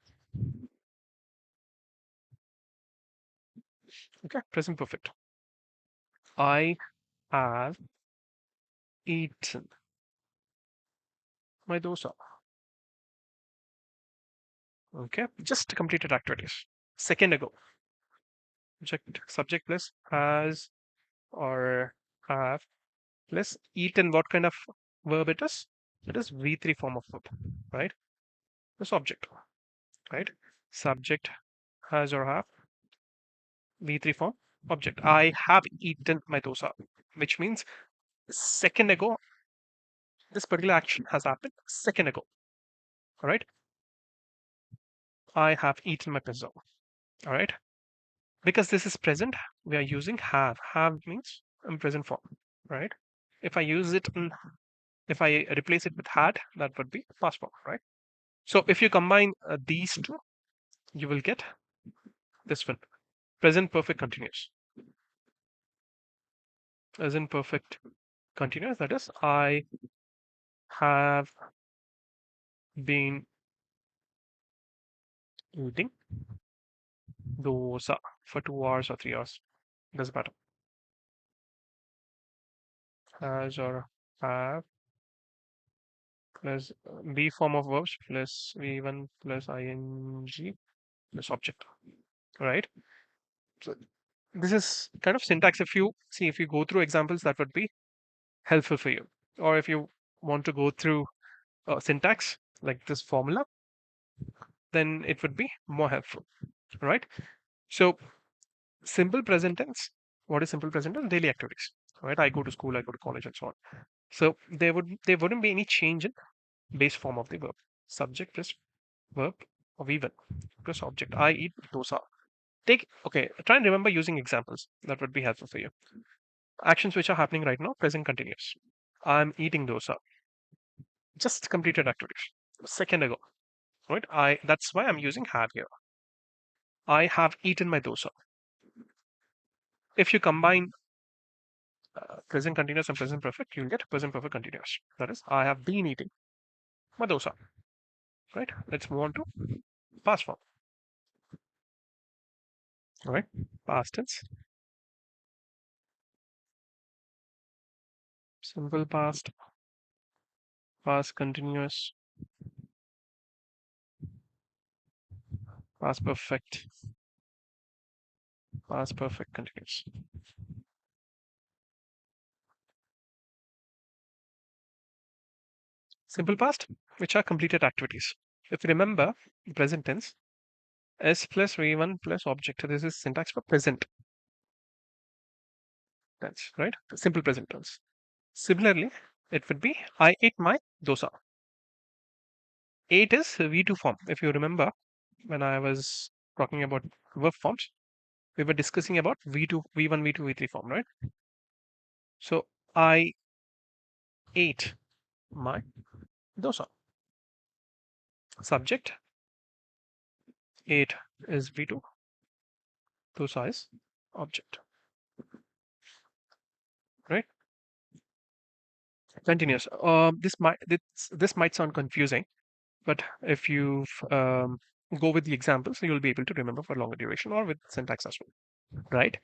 Okay. Present perfect. I have eaten my dosa. Okay. Just completed activities. Second ago. Subject plus has or have plus eaten. What kind of verb it is? It is V3 form of verb, right? This object, right? Subject has or have V3 form object. I have eaten my dosa, which means second ago, this particular action has happened second ago. All right. I have eaten my pizza. All right. Because this is present, we are using have. Have means in present form, right? If I use it in, if I replace it with had, that would be past form, right? So if you combine these two, you will get this one. Present perfect continuous. Present perfect continuous. That is, I have been eating dosa for 2 hours or 3 hours. Doesn't matter. Has or have plus B form of verbs plus V1 plus ing plus object. Right? So this is kind of syntax. If you see, if you go through examples, that would be helpful for you. Or if you want to go through syntax like this formula, then it would be more helpful. right? So simple present tense. What is simple present tense? Daily activities, right? I go to school, I go to college, and so on. So there wouldn't be any change in base form of the verb. Subject plus verb of even plus object. I eat dosa. Okay, try and remember using examples. That would be helpful for you. Actions which are happening right now, present continuous. I'm eating dosa. Just completed activities. A second ago, right? That's why I'm using have here. I have eaten my dosa. If you combine present continuous and present perfect, you'll get present perfect continuous. That is, I have been eating my dosa. Right? Let's move on to past form. All right? Past tense, simple past, past continuous, past perfect, past perfect continuous. Simple past, which are completed activities. If you remember, the present tense, S plus V1 plus object. This is syntax for present tense, right? Simple present tense. Similarly, it would be I ate my dosa. Ate is V2 form. If you remember, when I was talking about verb forms, we were discussing about V2, V1, V2, V3 form, right? So I ate my dosa. Subject, ate is V2, dosa is object, right? Continuous. This might sound confusing, but if you go with the examples, you'll be able to remember for longer duration or with syntax as well, right?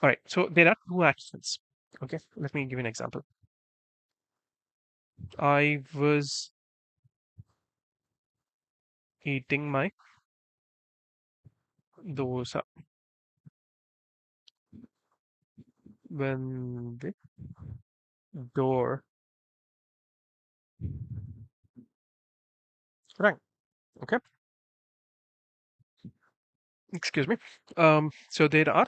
All right. So there are two actions. Okay. Let me give you an example. I was eating my dosa when the door rang. Okay. Excuse me. So there are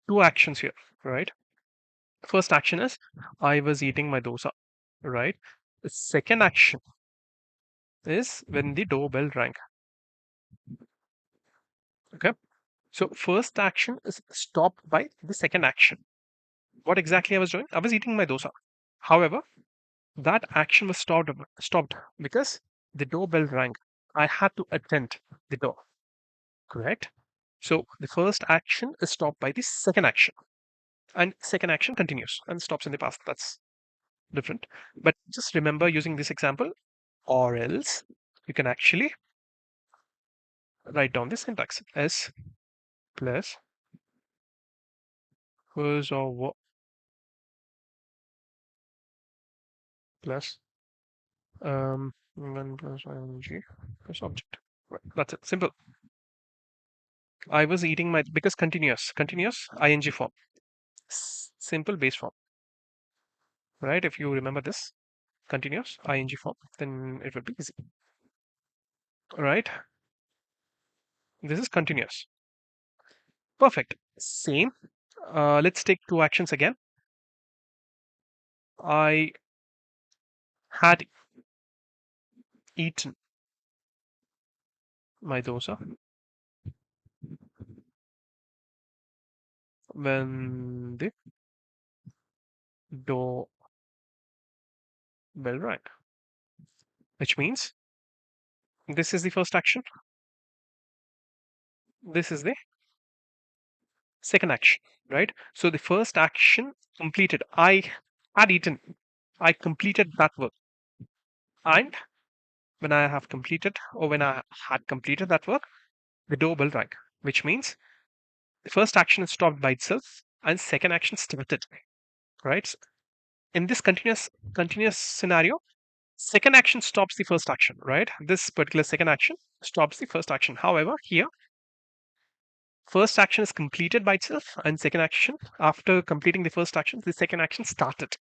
two actions here, right? First action is I was eating my dosa, right? The second action is when the doorbell rang. Okay. So first action is stopped by the second action. What exactly I was doing? I was eating my dosa. However, that action was stopped because the doorbell rang. I had to attend the door. Correct? So the first action is stopped by the second action. And second action continues and stops in the past. That's different. But just remember using this example, or else you can actually write down the syntax. S plus was or plus 1 plus ing plus object. Right, that's it. Simple. I was eating my because continuous ing form, simple base form. Right? If you remember this continuous ing form, then it would be easy. Right? This is continuous. Perfect. Same. Let's take two actions again. I had eaten my dosa when the doorbell rang, which means this is the first action. This is the second action, right? So the first action completed. I had eaten. I completed that work. And when I have completed or when I had completed that work, the doorbell rang, which means the first action is stopped by itself and second action started, right? So in this continuous scenario, second action stops the first action, right? This particular second action stops the first action. However, here, first action is completed by itself, and second action, after completing the first action, the second action started,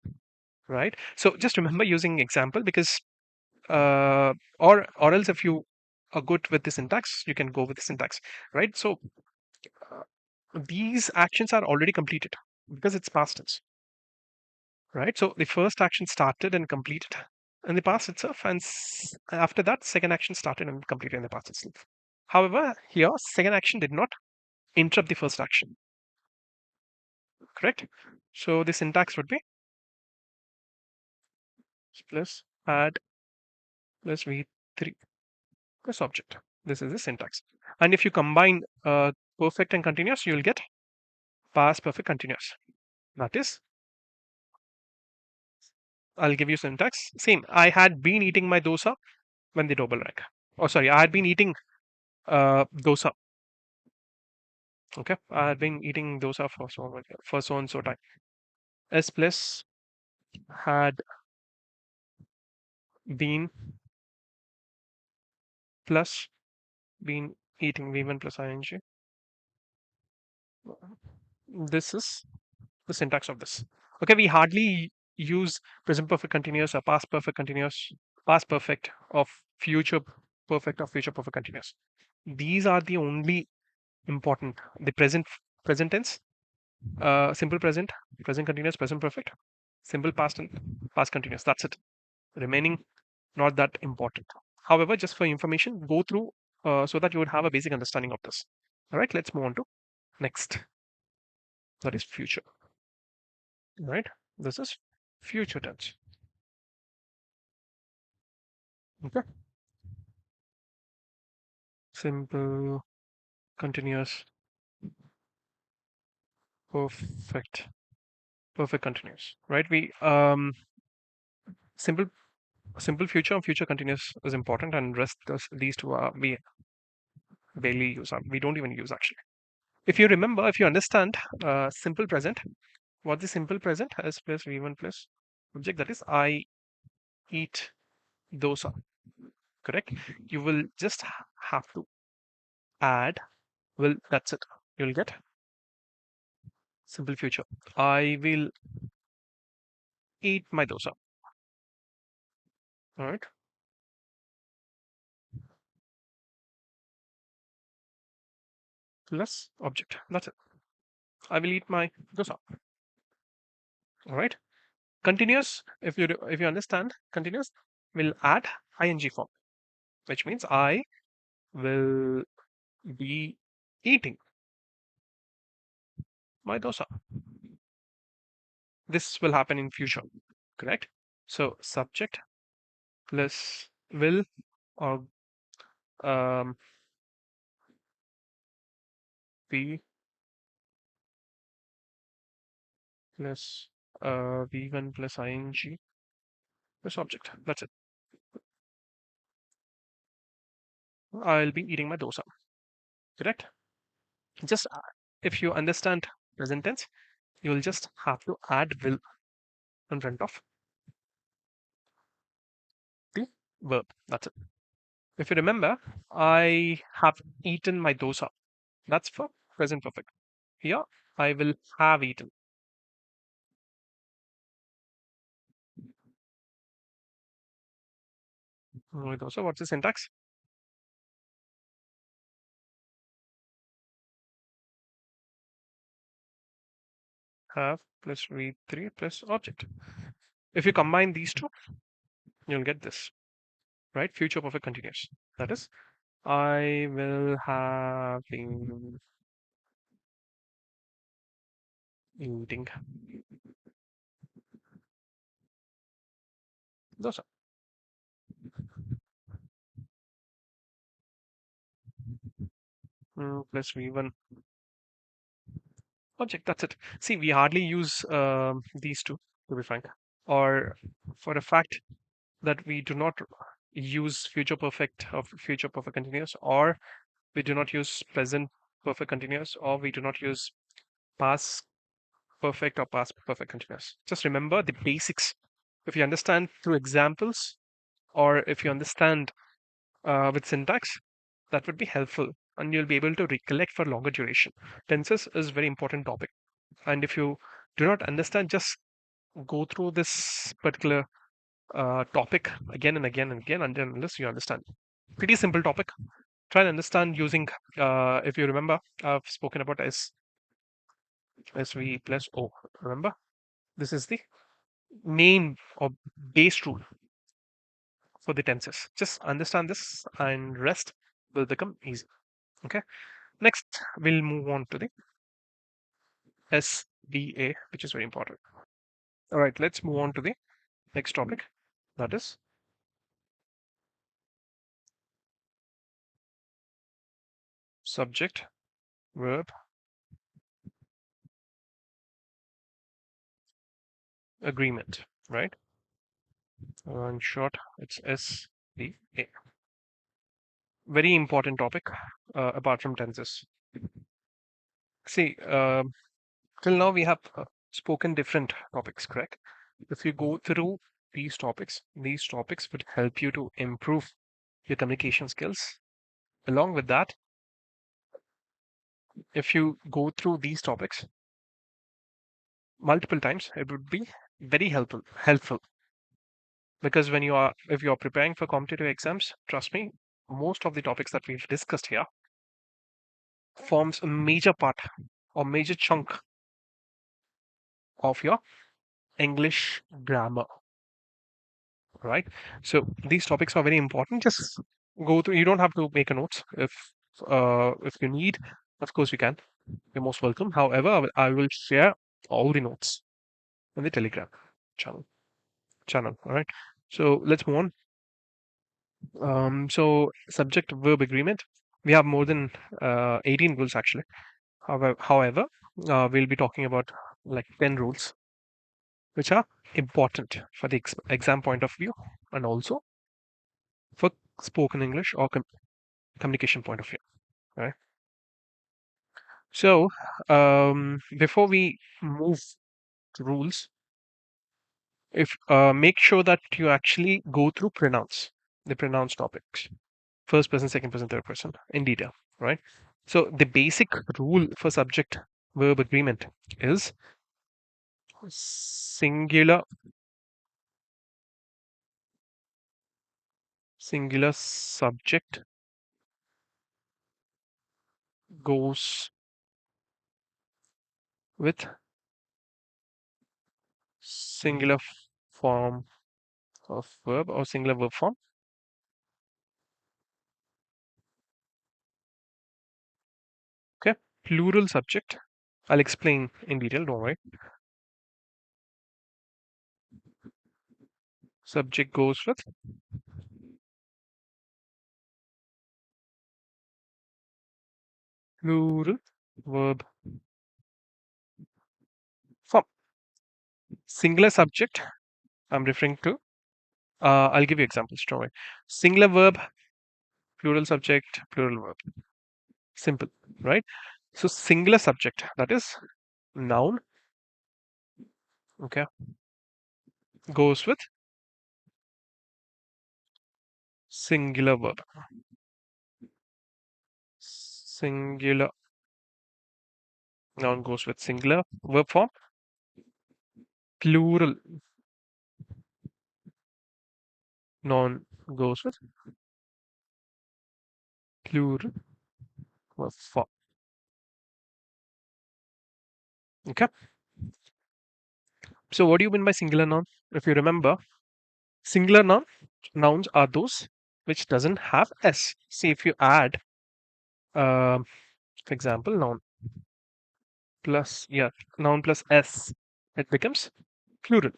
right? So just remember using example because, or else if you are good with the syntax, you can go with the syntax, right? So uh, these actions are already completed because it's past tense, right? So the first action started and completed in the past itself, and after that, second action started and completed in the past itself. However, here, second action did not interrupt the first action, correct? So the syntax would be plus add plus v3 plus object. This is the syntax. And if you combine perfect and continuous, you'll get past perfect continuous. That is, I'll give you syntax. Same. I had been eating my dosa when the doorbell rang. Oh, sorry. I had been eating dosa. Okay. I had been eating dosa for so and so time. S plus had been plus been eating v1 plus ing. This is the syntax of this. Okay. We hardly use present perfect continuous or past perfect continuous, past perfect of future perfect or future perfect continuous. These are the only important. The present tense, simple present, present continuous, present perfect, simple past and past continuous. That's it. Remaining not that important. However, just for information, go through so that you would have a basic understanding of this. All right, let's move on to next. That is future. All right, this is future tense. Okay, simple, continuous, perfect, perfect continuous. Right, we simple simple future and future continuous is important, and rest these two are we barely use. We don't even use actually. If you remember, if you understand simple present, what the simple present has plus v1 plus object, that is I eat dosa, correct? You will just have to add, well, that's it. You'll get simple future. I will eat my dosa. All right. Plus object. That's it. I will eat my dosa. All right. Continuous, if you understand, continuous will add ing form, which means I will be eating my dosa. This will happen in future, correct? So subject plus will or um, be plus v1 plus ing plus object. That's it. I'll be eating my dosa, correct? Just if you understand present tense, you will just have to add will in front of the verb. That's it. If you remember, I have eaten my dosa. That's for present perfect. Here, I will have eaten my dosa. What's the syntax? Have plus v3 plus object. If you combine these two, you'll get this, right? Future perfect continuous. That is, I will have been eating dosa. Plus v1 object. That's it. See, we hardly use these two, to be frank. Or for a fact that we do not use future perfect or future perfect continuous, or we do not use present perfect continuous, or we do not use past perfect or past perfect continuous. Just remember the basics. If you understand through examples, or if you understand with syntax, that would be helpful, and you'll be able to recollect for longer duration. Tenses is very important topic, and if you do not understand, just go through this particular topic again and again and again until unless you understand. Pretty simple topic. Try and understand using, if you remember, I've spoken about SV plus O. Remember, this is the main or base rule for the tenses. Just understand this, and rest will become easy. Okay. Next, we'll move on to the SVA, which is very important. All right, let's move on to the next topic. That is subject, verb, agreement. Right. In short, it's SVA. Very important topic, apart from tenses. See, till now we have spoken different topics, correct? If you go through these topics would help you to improve your communication skills. Along with that, if you go through these topics multiple times, it would be very helpful. Because if you are preparing for competitive exams, trust me, most of the topics that we've discussed here forms a major part or major chunk of your English grammar, right? So these topics are very important. Just go through. You don't have to make a notes. If you need, of course you can. You're most welcome. However, I will share all the notes in the Telegram channel. All right. So let's move on. So subject verb agreement. We have more than 18 rules actually. However, we'll be talking about like 10 rules which are important for the exam point of view, and also for spoken English or communication point of view. Right. So before we move to rules, if make sure that you actually go through the pronounce topics, first person, second person, third person in detail, right? So the basic rule for subject verb agreement is singular subject goes with singular form of verb or singular verb form. Okay, plural subject. I'll explain in detail, don't worry. Subject goes with plural verb form. Singular subject, I'm referring to. I'll give you examples, don't worry. Singular verb, plural subject, plural verb. Simple, right? So singular subject, that is noun, okay, goes with singular verb. Singular noun goes with singular verb form. Plural noun goes with plural verb form. Okay. So what do you mean by singular noun? If you remember, singular nouns are those which doesn't have s. See, if you add, um, for example, noun plus s, it becomes plural.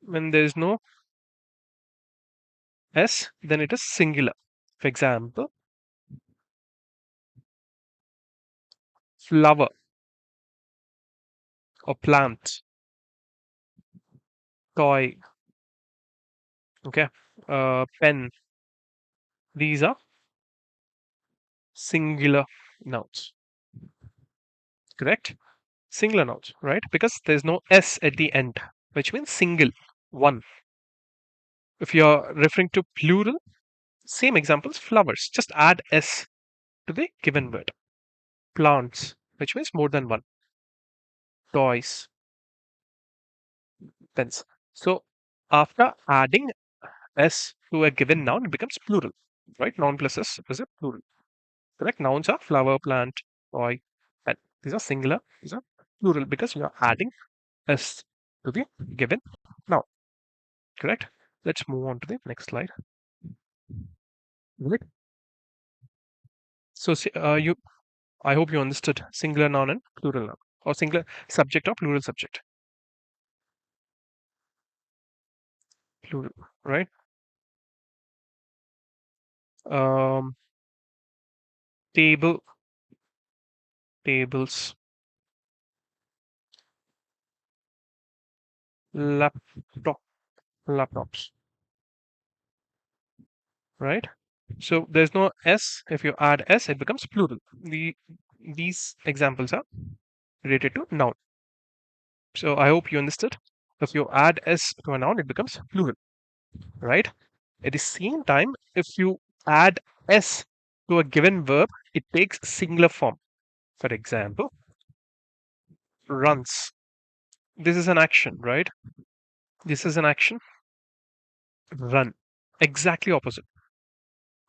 When there is no s, then it is singular. For example, flower or plant, toy, okay, pen. These are singular nouns, correct? Singular nouns, right? Because there's no s at the end, which means single, one. If you're referring to plural, same examples, flowers. Just add s to the given word. Plants, which means more than one. Toys, pens. So after adding s to a given noun, it becomes plural, right? Noun plus s is a plural. Correct? Nouns are flower, plant, toy, pet. These are singular. These are plural because you are adding s to the given noun. Correct? Let's move on to the next slide. Right. So I hope you understood singular noun and plural noun, or singular subject or plural subject. Plural, right? Um, table, tables, laptop, laptops, right? So there's no s. If you add s, it becomes plural. These examples are related to noun. So I hope you understood. If you add s to a noun, it becomes plural, right? At the same time, if you add s to a given verb, it takes singular form. For example, runs. This is an action, right? This is an action. Run. Exactly opposite.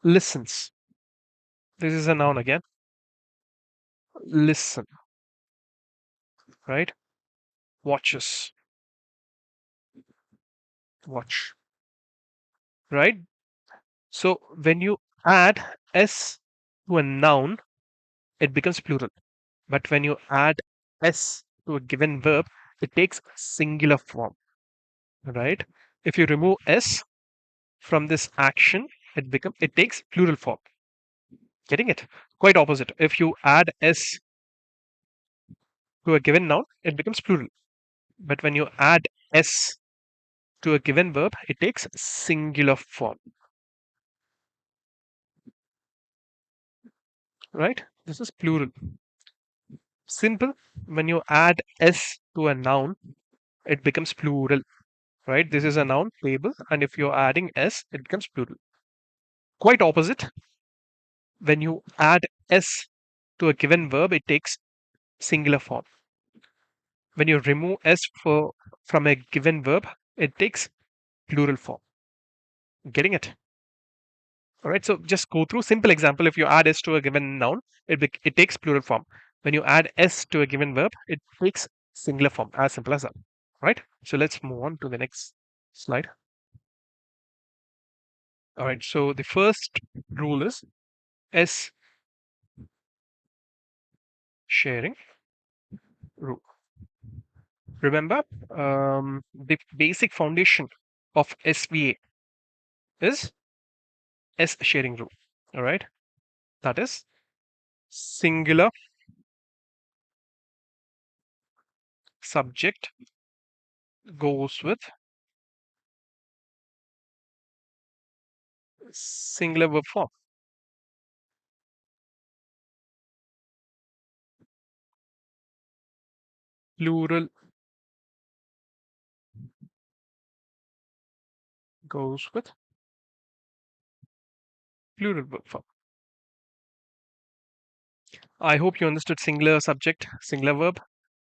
Listens. This is a noun again. Listen, right? Watches. Watch, right? So when you add s to a noun, it becomes plural. But when you add s to a given verb, it takes singular form, right? If you remove s from this action, it takes plural form. Getting it? Quite opposite. If you add s to a given noun, it becomes plural. But when you add s to a given verb, it takes singular form, right? This is plural. Simple. When you add s to a noun, it becomes plural, right? This is a noun, table, and if you're adding s, it becomes plural. Quite opposite. When you add s to a given verb, it takes singular form. When you remove from a given verb, it takes plural form. Getting it? All right. So just go through simple example. If you add s to a given noun, it takes plural form. When you add s to a given verb, it takes singular form. As simple as that. Right. So let's move on to the next slide. All right. So the first rule is s sharing rule. Remember, the basic foundation of SVA is S sharing rule. All right. That is singular subject goes with singular verb form. Plural goes with plural verb form. I hope you understood singular subject, singular verb,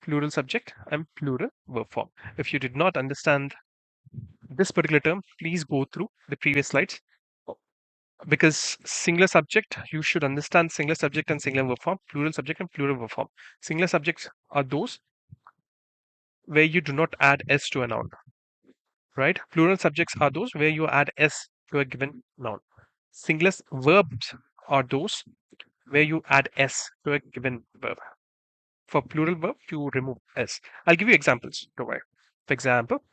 plural subject, and plural verb form. If you did not understand this particular term, please go through the previous slides. Because singular subject, you should understand singular subject and singular verb form, plural subject and plural verb form. Singular subjects are those where you do not add s to a noun, right? Plural subjects are those where you add s to a given noun. Singular verbs are those where you add s to a given verb. For plural verb, you remove s. I'll give you examples. Don't worry. For example,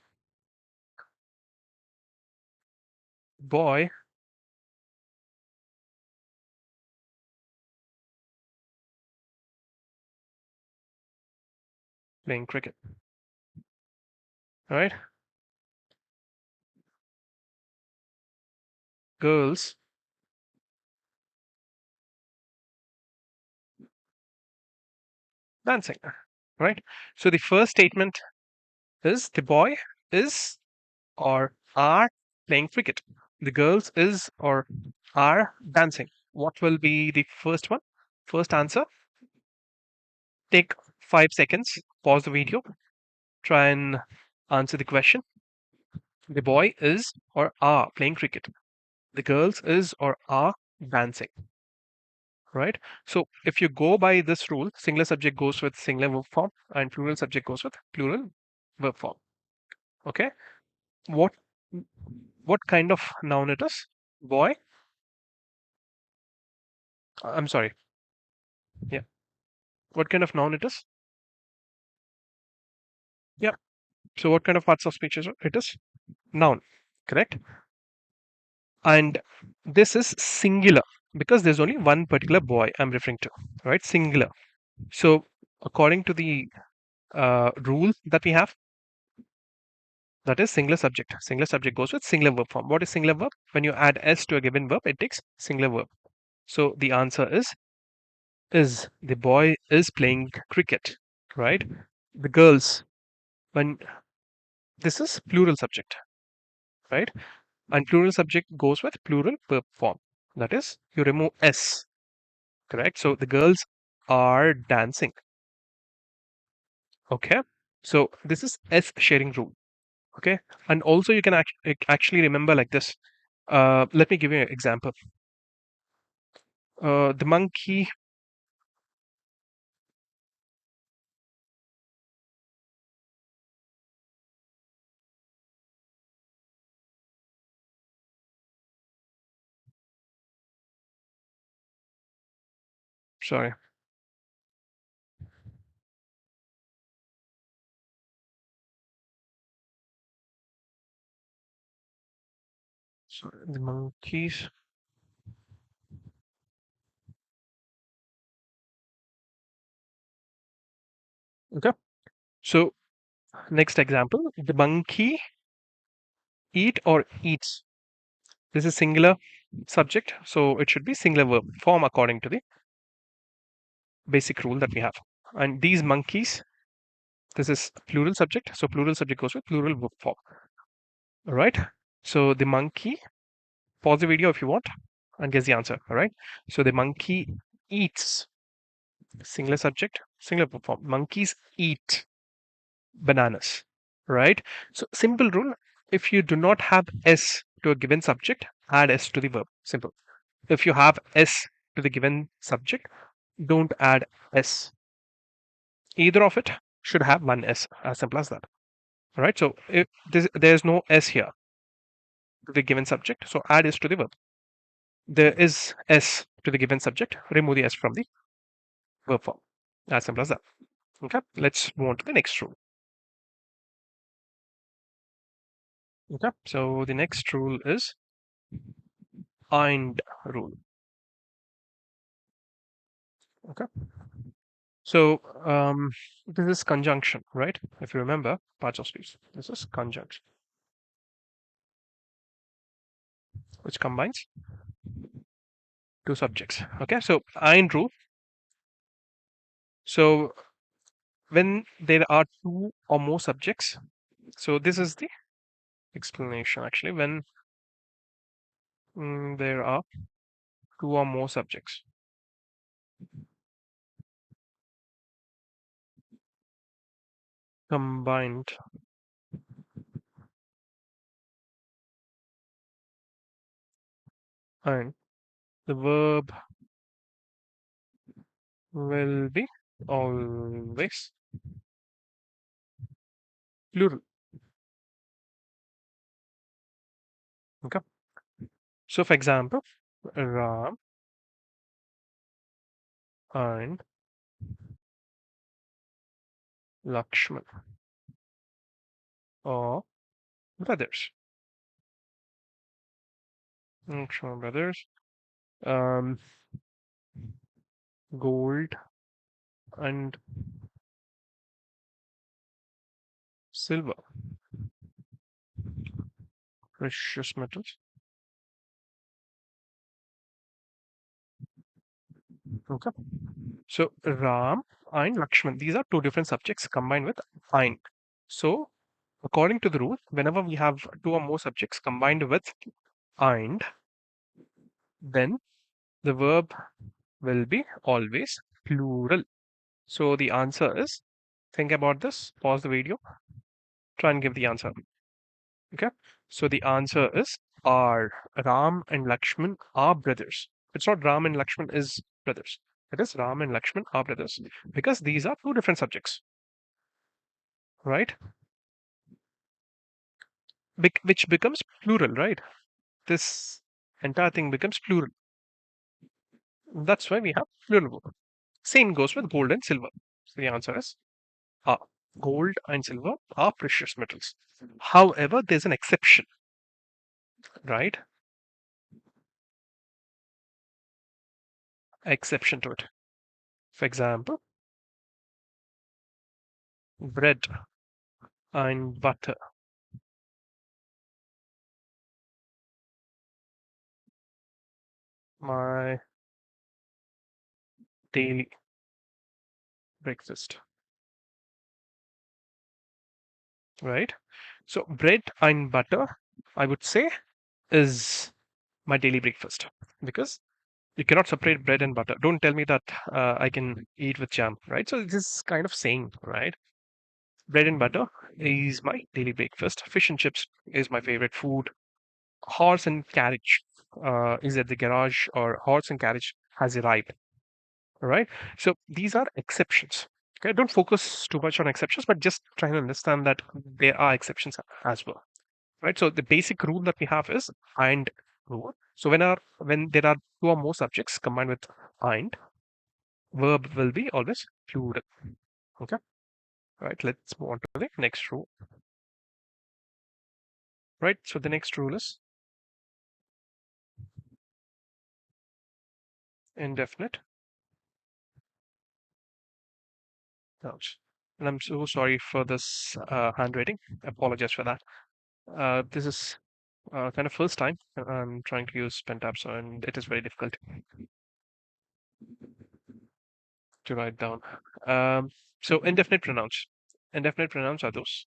boy playing cricket. All right. Girls dancing. Right. So the first statement is the boy is or are playing cricket. The girls is or are dancing. What will be the first one? First answer. Take 5 seconds, pause the video, try and answer the question. The boy is or are playing cricket. The girls is or are dancing. Right? So if you go by this rule, singular subject goes with singular verb form and plural subject goes with plural verb form. Okay? What what kind of noun it is? Boy? I'm sorry. Yeah. What kind of noun it is? Yeah. So what kind of parts of speech is it is? Noun. Correct? And this is singular because there's only one particular boy I'm referring to. Right? Singular. So according to the rule that we have, that is singular subject. Singular subject goes with singular verb form. What is singular verb? When you add s to a given verb, it takes singular verb. So the answer is the boy is playing cricket, right? The girls, when this is plural subject, right? And plural subject goes with plural verb form. That is, you remove s, correct? So the girls are dancing. Okay. So this is s sharing rule. Okay. And also you can actually remember like this. Let me give you an example. The monkey. Sorry. Sorry. The monkeys. Okay. So next example, the monkey eat or eats. This is singular subject, so it should be singular verb form according to the basic rule that we have. And these monkeys, this is plural subject, so plural subject goes with plural verb form. All right. So the monkey, pause the video if you want and guess the answer. All right. So the monkey eats, singular subject, singular verb form. Monkeys eat bananas. Right. So simple rule. If you do not have s to a given subject, add s to the verb. Simple. If you have s to the given subject, don't add s. Either of it should have one s. As simple as that. All right. So if there's no s here to the given subject, so add s to the verb. There is s to the given subject. Remove the s from the verb form. As simple as that. Okay. Let's move on to the next rule. Okay. So the next rule is and rule. Okay. So this is conjunction, right? If you remember parts of speech, this is conjunction, which combines two subjects. Okay, so ein rule. So when there are two or more subjects, so this is the explanation actually. When there are two or more subjects, combined and the verb will be always plural. Okay. So for example, Ram and Lakshman are brothers. Lakshman brothers. Um, Gold and silver, precious metals. Okay. So Ram and Lakshman, these are two different subjects combined with and. So according to the rule, whenever we have two or more subjects combined with and, then the verb will be always plural. So the answer is, think about this, pause the video, try and give the answer. Okay. So the answer is are. Ram and Lakshman are brothers. It's not Ram and Lakshman is brothers. It is Ram and Lakshman are brothers because these are two different subjects, right? Which becomes plural, right? This entire thing becomes plural. That's why we have plural verb. Same goes with gold and silver. So the answer is ah. Gold and silver are precious metals. However, there's an exception, right? Exception to it. For example, bread and butter, my daily breakfast, right? So bread and butter, I would say, is my daily breakfast because you cannot separate bread and butter. Don't tell me that I can eat with jam, right? So this is kind of saying, right? Bread and butter is my daily breakfast. Fish and chips is my favorite food. Horse and carriage is at the garage, or horse and carriage has arrived, right? So these are exceptions. Okay, don't focus too much on exceptions, but just try to understand that there are exceptions as well, right? So the basic rule that we have is and rule. So when there are two or more subjects combined with and, verb will be always plural. Okay, right. Let's move on to the next rule. Right. So the next rule is indefinite nouns. And I'm so sorry for this handwriting. Apologize for that. This is kind of first time I'm trying to use pen tabs, and it is very difficult to write down. So indefinite pronouns. Indefinite pronouns are those.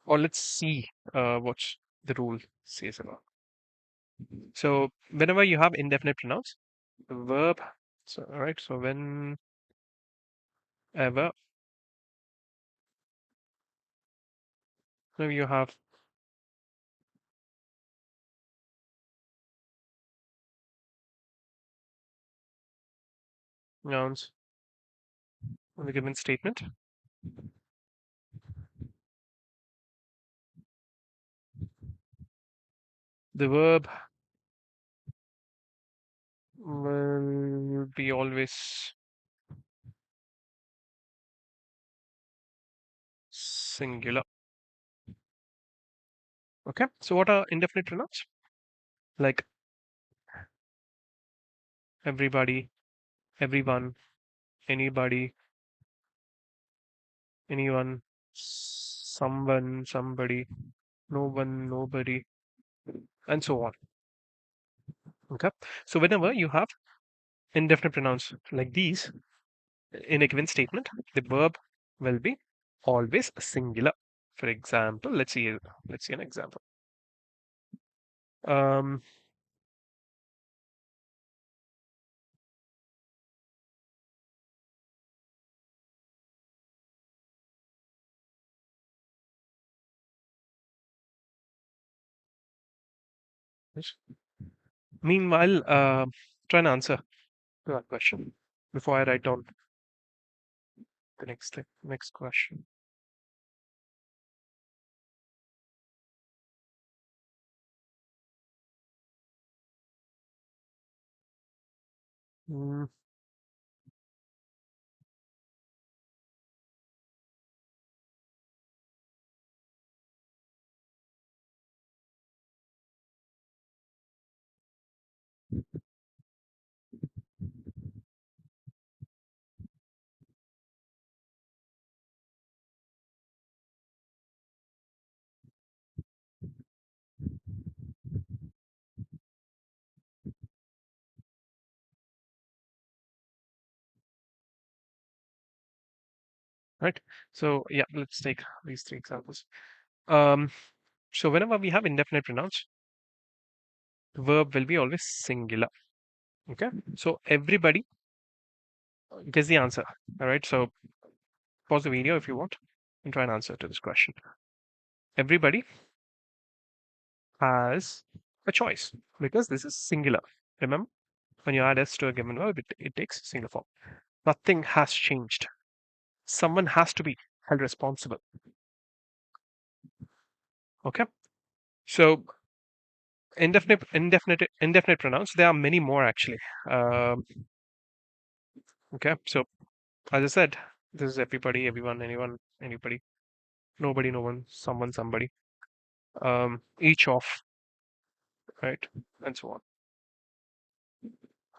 Or let's see what the rule says about. So whenever you have indefinite pronouns, the verb. So all right. So whenever you have nouns in the given statement, the verb will be always singular. Okay. So what are indefinite pronouns? Like everybody, everyone, anybody, anyone, someone, somebody, no one, nobody, and so on. Okay. So whenever you have indefinite pronouns like these in a given statement, the verb will be always singular. For example, let's see an example. Um, Meanwhile, try and answer to that question before I write down the next thing, next question. Mm, right. So yeah, let's take these three examples. Um, so whenever we have indefinite pronouns, the verb will be always singular. Okay. So everybody gets the answer. All right. So pause the video if you want and try and answer to this question. Everybody has a choice because this is singular. Remember, when you add s to a given verb, it takes singular form. Nothing has changed. Someone has to be held responsible. Okay. So indefinite pronouns. There are many more actually. Um, okay. So as I said, this is everybody, everyone, anyone, anybody, nobody, no one, someone, somebody. Each of, right, and so on.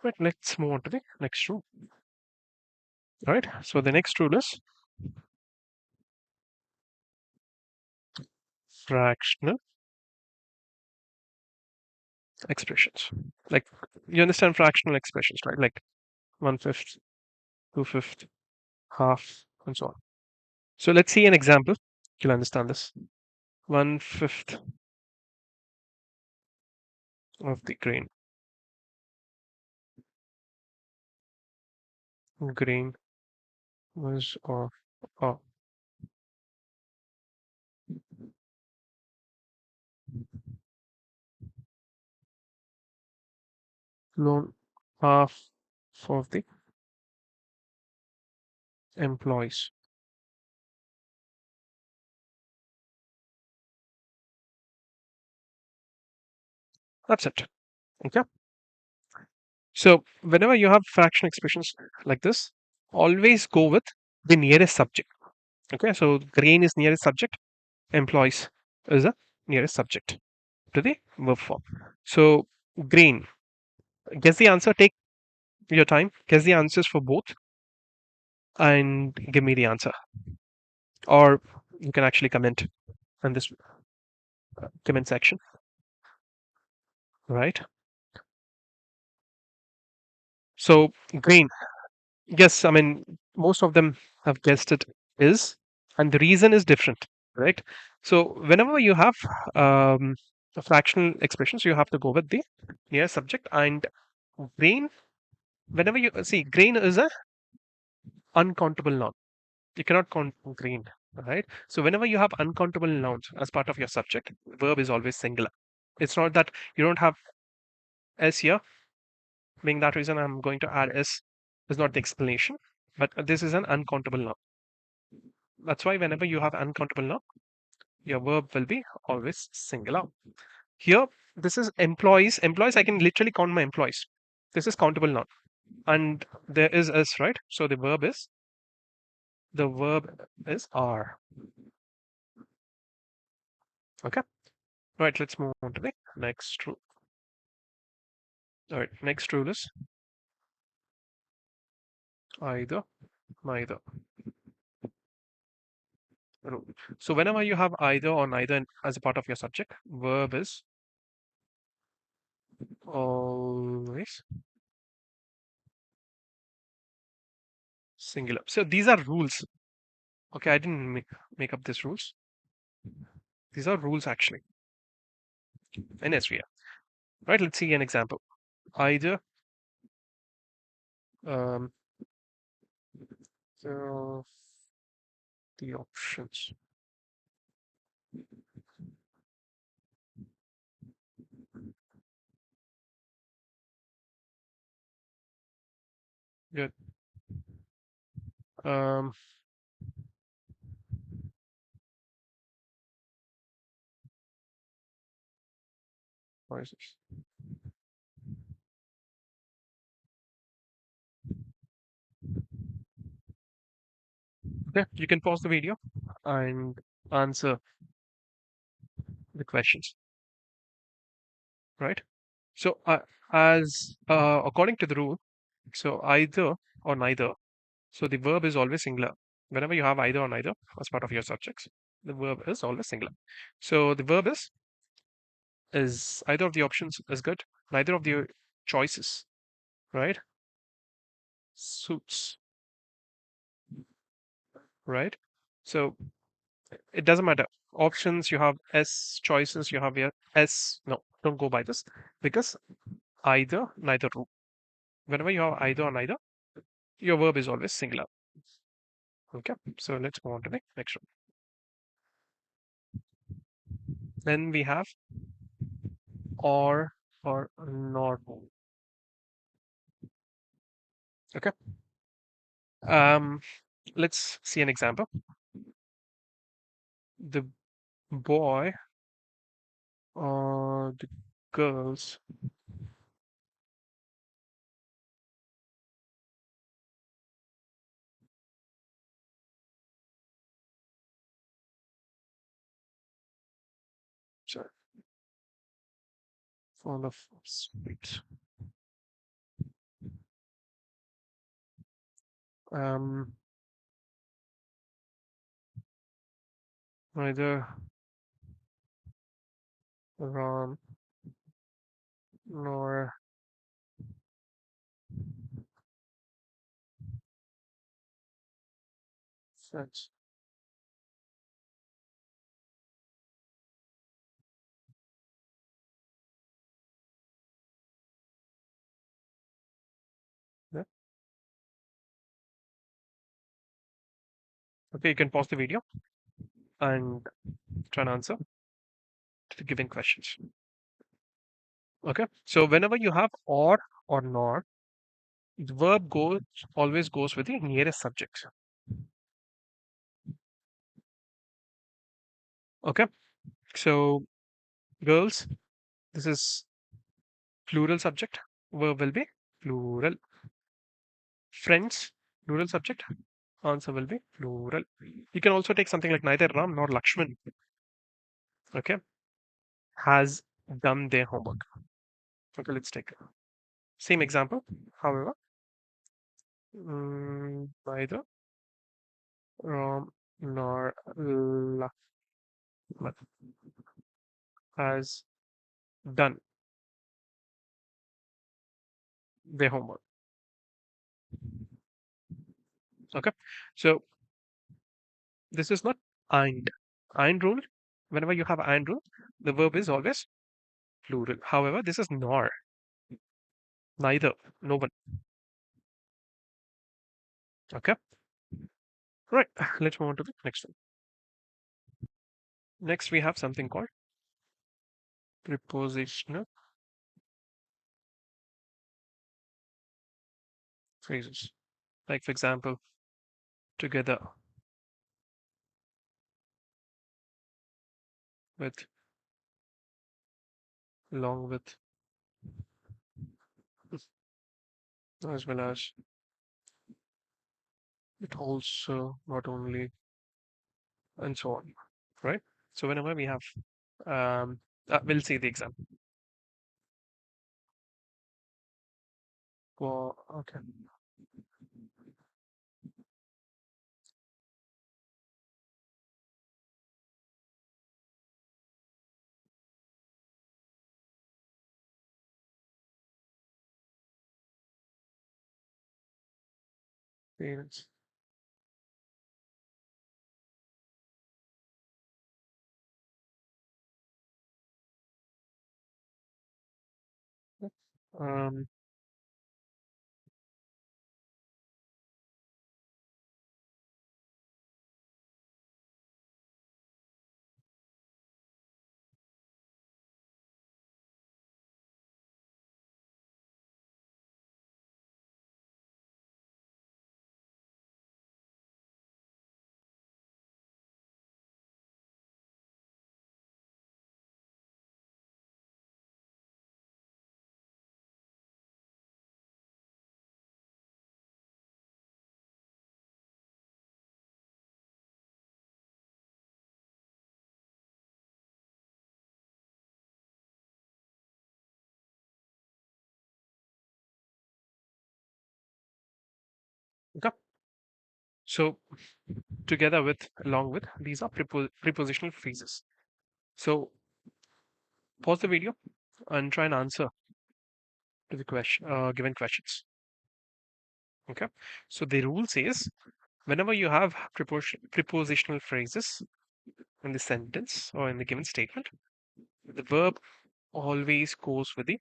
Right. Let's move on to the next rule. All right. So the next rule is fractional expressions. Like you understand fractional expressions, right? Like 1/5, 2/5, half, and so on. So let's see an example. You'll understand this. 1/5 of the grain. Grain was or loan half of the employees. That's it. Okay. So whenever you have fraction expressions like this, always go with the nearest subject. Okay. So grain is nearest subject. Employees is the nearest subject to the verb form. So grain. Guess the answer. Take your time. Guess the answers for both and give me the answer. Or you can actually comment in this comment section. Right. So grain. Yes, I mean most of them have guessed it is, and the reason is different, right? So whenever you have fractional expressions, you have to go with the near subject and grain. Whenever you see grain is a uncountable noun, you cannot count grain, right? So whenever you have uncountable nouns as part of your subject, verb is always singular. It's not that you don't have s here. Being that reason, I'm going to add s is not the explanation, but this is an uncountable noun. That's why whenever you have uncountable noun, your verb will be always singular. Here, this is employees. Employees, I can literally count my employees. This is countable noun. And there is s, right? So the verb is are. Okay. Right, let's move on to the next rule. All right, next rule is either, neither rule. So whenever you have either or neither as a part of your subject, verb is always singular. So these are rules. Okay, I didn't make up these rules. These are rules actually in SVR. Right, let's see an example. Either um, the, the options. Yeah. Um, what is this? Okay, you can pause the video and answer the questions. Right. So, as according to the rule, so either or neither. So the verb is always singular. Whenever you have either or neither as part of your subjects, the verb is always singular. So the verb is either of the options is good, neither of the choices, right? Suits, right? So it doesn't matter. Options you have S, choices you have here S. No, don't go by this because either, neither rule. Whenever you have either or neither, your verb is always singular. Okay, so let's move on to the next one. Then we have or nor. Okay. Um, let's see an example. The boy or the girls sorry, fond of sweets. Um, neither Ron nor such. Yeah. Okay, you can pause the video and try and answer to the given questions. Okay, so whenever you have or nor, the verb goes always goes with the nearest subject. Okay, so girls, this is plural subject. Verb will be plural. Friends, plural subject. Answer will be plural. You can also take something like neither Ram nor Lakshman. Okay, has done their homework. Okay, let's take same example. However, neither Ram nor Lakshman has done their homework. Okay, so this is not and. And rule. Whenever you have and rule, the verb is always plural. However, this is nor, neither, no one. Okay, right. Let's move on to the next one. Next, we have something called prepositional phrases. Like, for example, together with, along with, as well as, it also, not only, and so on. Right? So, whenever we have, we'll see the example. Well, okay. Parents. Um, okay. So, together with, along with, these are prepositional phrases. So, pause the video and try and answer to the question, given questions. Okay. So, the rule says whenever you have prepositional phrases in the sentence or in the given statement, the verb always goes with the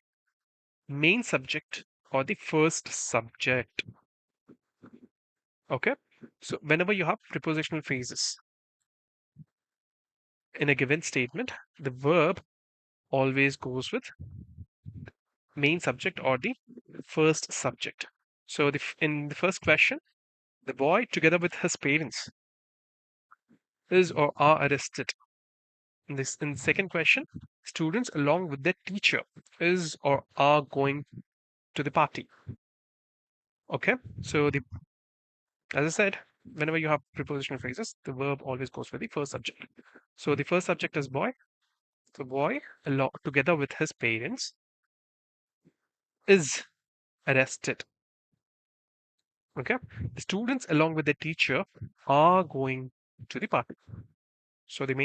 main subject or the first subject. Okay. So, whenever you have prepositional phrases in a given statement, the verb always goes with main subject or the first subject. So in the first question, the boy together with his parents is or are arrested. In the second question, students along with their teacher is or are going to the party. Okay, so as I said, whenever you have prepositional phrases, the verb always goes with the first subject. So the first subject is boy. The boy together with his parents is arrested. Okay, the students along with their teacher are going to the party. So the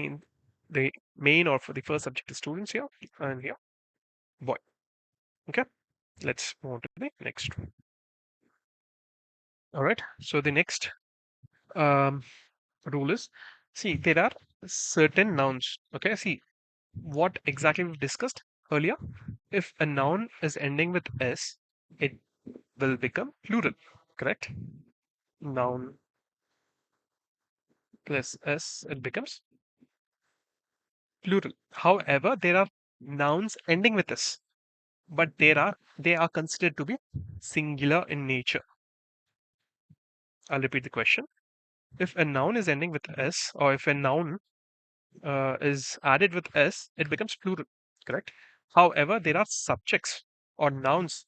main or for the first subject is students here, and here boy. Okay, let's move on to the next one. All right, so the next um, rule is, see, there are certain nouns. Okay, see what exactly we've discussed earlier. If a noun is ending with s, it will become plural. Correct? Noun plus s, it becomes plural. However, there are nouns ending with s, but they are considered to be singular in nature. I'll repeat the question. If a noun is ending with s, or if a noun is added with s, it becomes plural. Correct? However, there are subjects or nouns,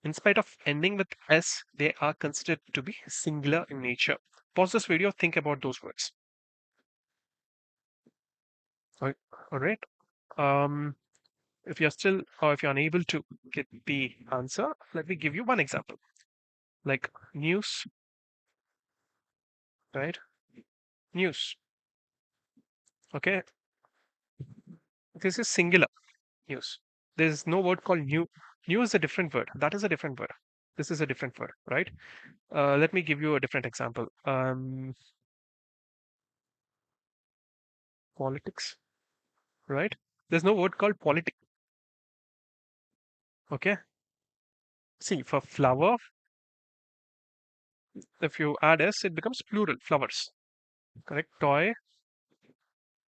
in spite of ending with s, they are considered to be singular in nature. Pause this video, think about those words. All right. Um, if you're still, or if you're unable to get the answer, let me give you one example. Like news, right? News. Okay. This is singular news. There's no word called new. New is a different word. That is a different word. This is a different word, right? Let me give you a different example. Politics, right? There's no word called politic. Okay. See, for flower, if you add s, it becomes plural, flowers. Correct? Toy,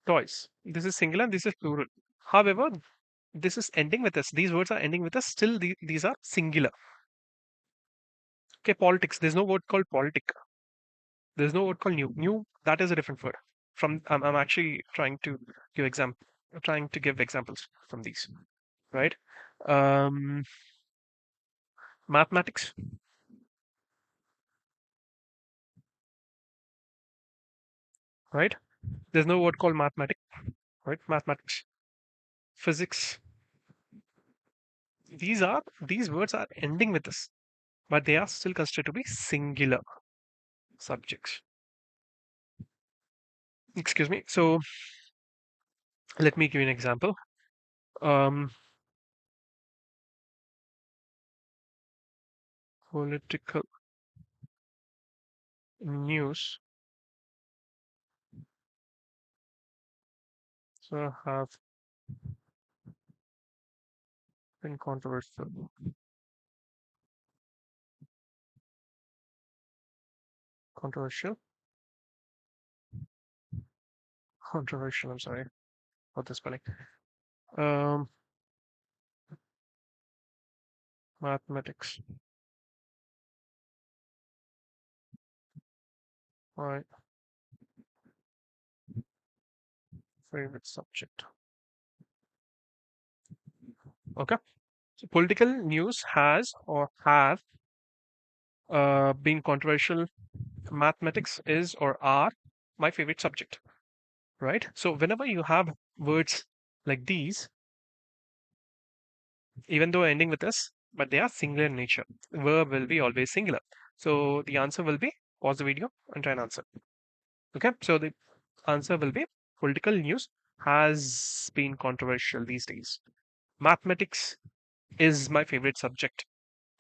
toys. This is singular, this is plural. However, this is ending with s. These words are ending with s. Still, these are singular. Okay, politics. There's no word called politic. There's no word called new. New, that is a different word. I'm actually trying to give examples from these, right? Um, Mathematics, right? There's no word called mathematic, right? Mathematics, physics. These words are ending with s, but they are still considered to be singular subjects. Excuse me. So let me give you an example. Um, Political news so have been controversial. Controversial. Controversial. I'm sorry for the spelling. Um, Mathematics. My favorite subject. Okay. So political news has or have been controversial. Mathematics is or are my favorite subject. Right. So whenever you have words like these, even though ending with s, but they are singular in nature, verb will be always singular. So the answer will be, pause the video and try and answer. Okay. So the answer will be, political news has been controversial these days. Mathematics is my favorite subject.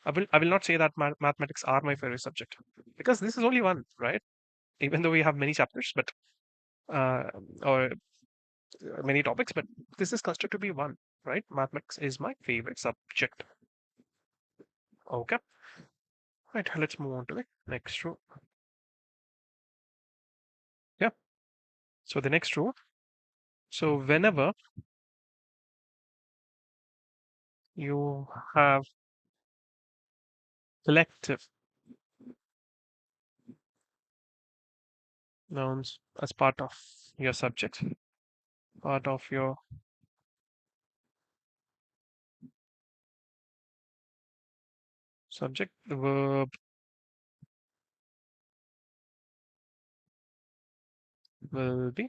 I will not say that mathematics are my favorite subject, because this is only one, right? Even though we have many chapters, but uh, or many topics, but this is considered to be one, right? Mathematics is my favorite subject. Okay, right. Let's move on to the next row. Yeah. So the next row. So whenever You have collective nouns as part of your subject, part of your subject. The verb will be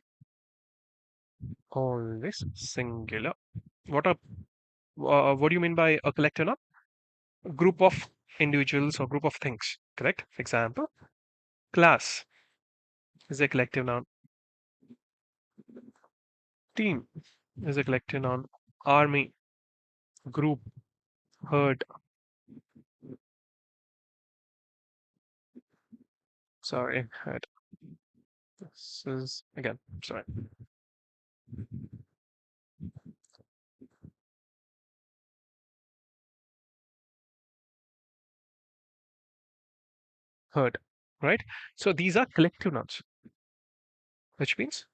always singular. What are what do you mean by a collective noun? A group of individuals or group of things. Correct. Example: class is a collective noun. Team is a collective noun. Army, group, herd. Sorry, herd. This is again. Sorry, herd. Right. So these are collective nouns, which means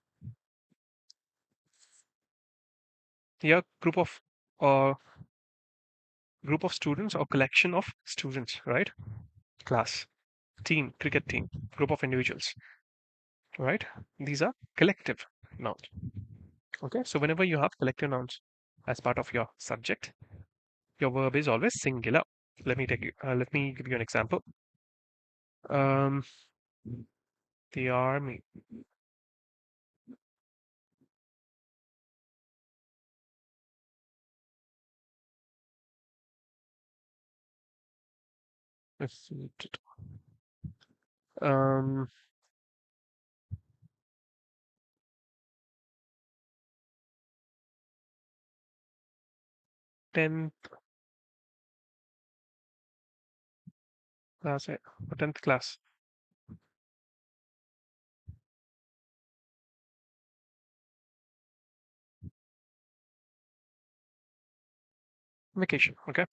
they are uh, group of students or collection of students. Right. Class, team, cricket team, group of individuals. Right. These are collective nouns. Okay. So whenever you have collective nouns as part of your subject, your verb is always singular. Let me give you an example. Um, the army. Defeated. Um, 10th class, 10th class vacation. Okay.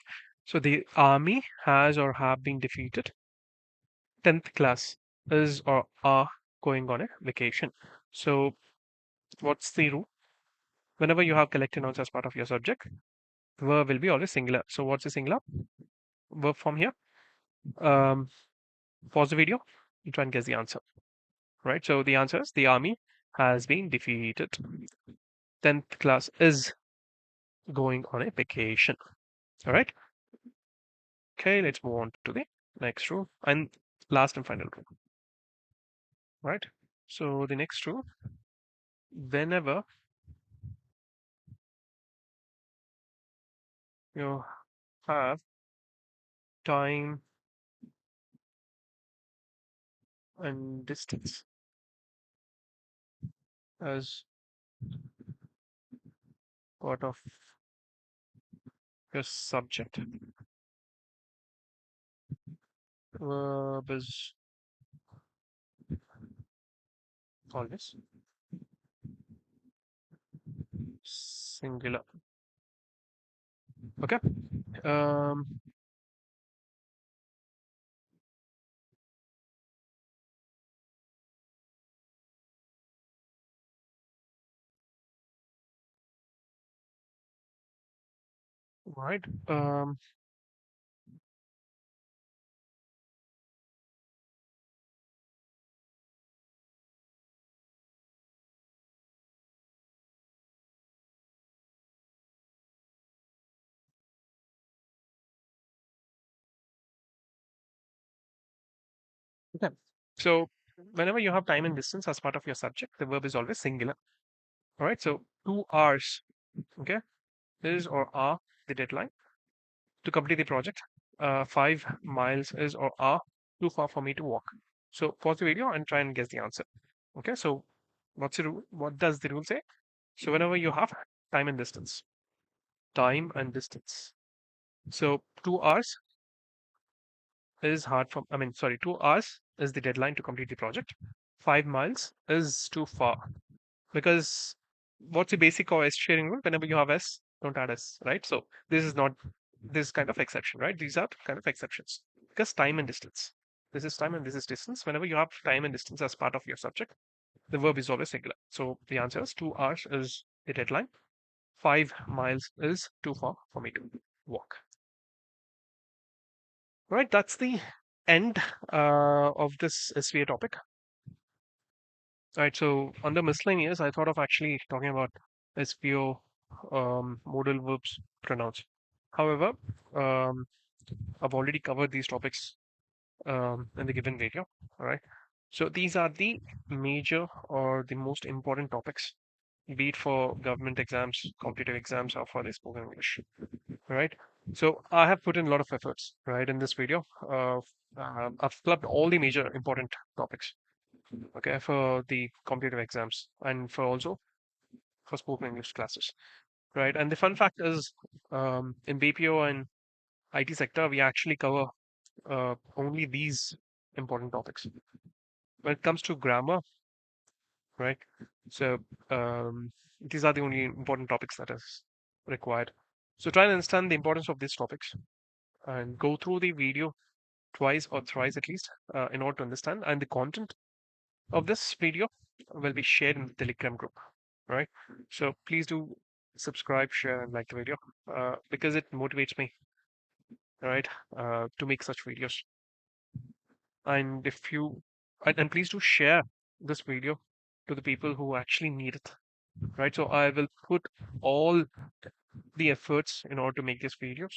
So the army has or have been defeated. 10th class is or are going on a vacation. So what's the rule? Whenever you have collective nouns as part of your subject, verb will be always singular. So what's the singular verb form here? Um, Pause the video and try and guess the answer. Right. So the answer is the army has been defeated. 10th class is going on a vacation. All right. Okay, let's move on to the next rule and last and final rule. Right. So the next rule, whenever you have time and distance as part of your subject, verb is always singular. Okay. Um, right. Okay. So whenever you have time and distance as part of your subject, the verb is always singular. All right. So 2 hours, okay, is or are the deadline to complete the project. 5 miles is or are too far for me to walk. So pause the video and try and guess the answer. Okay. So what's the rule? What does the rule say? So whenever you have time and distance. So 2 hours is hard for, I mean, sorry, 2 hours is the deadline to complete the project. 5 miles is too far because what's the basic or S sharing rule? Whenever you have S, don't add S, right? So this is not this kind of exception, right? These are kind of exceptions because time and distance. This is time and this is distance. Whenever you have time and distance as part of your subject, the verb is always singular. So the answer is 2 hours is the deadline. 5 miles is too far for me to walk. Right, that's the end of this SVA topic. Right, so under miscellaneous, I thought of actually talking about SVO modal verbs pronouns. However, um, I've already covered these topics in the given video. All right. So these are the major or the most important topics, be it for government exams, competitive exams, or for the spoken English. All right. So I have put in a lot of efforts, right, in this video. I've clubbed all the major important topics, okay, for the competitive exams and for also for spoken English classes, right? And the fun fact is, in BPO and IT sector, we actually cover only these important topics. When it comes to grammar, right? So these are the only important topics that is required. So try and understand the importance of these topics and go through the video twice or thrice at least in order to understand. And the content of this video will be shared in the Telegram group, right? So please do subscribe, share, and like the video because it motivates me, right, to make such videos. And if you and please do share this video to the people who actually need it, right? So I will put all the efforts in order to make these videos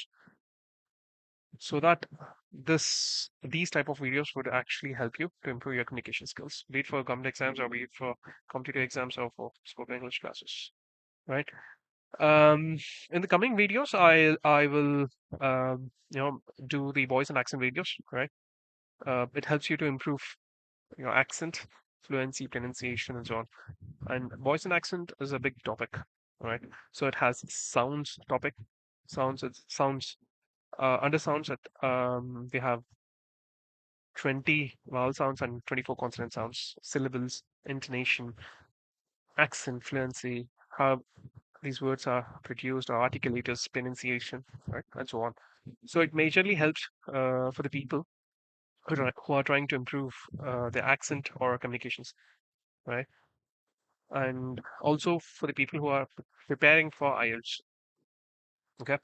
so that these type of videos would actually help you to improve your communication skills, be it for government exams or be it for competitive exams or for spoken English classes, right? Um, in the coming videos, I will do the voice and accent videos, right? It helps you to improve your accent, fluency, pronunciation, and so on. And voice and accent is a big topic, right? So it has sounds topic, sounds under sounds that we have 20 vowel sounds and 24 consonant sounds, syllables, intonation, accent, fluency, how these words are produced or articulated, pronunciation, right, and so on. So it majorly helps for the people who are trying to improve their accent or communications, right? And also for the people who are preparing for IELTS. Okay,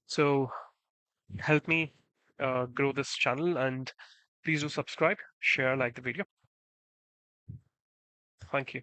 so help me grow this channel and please do subscribe, share, like the video. Thank you.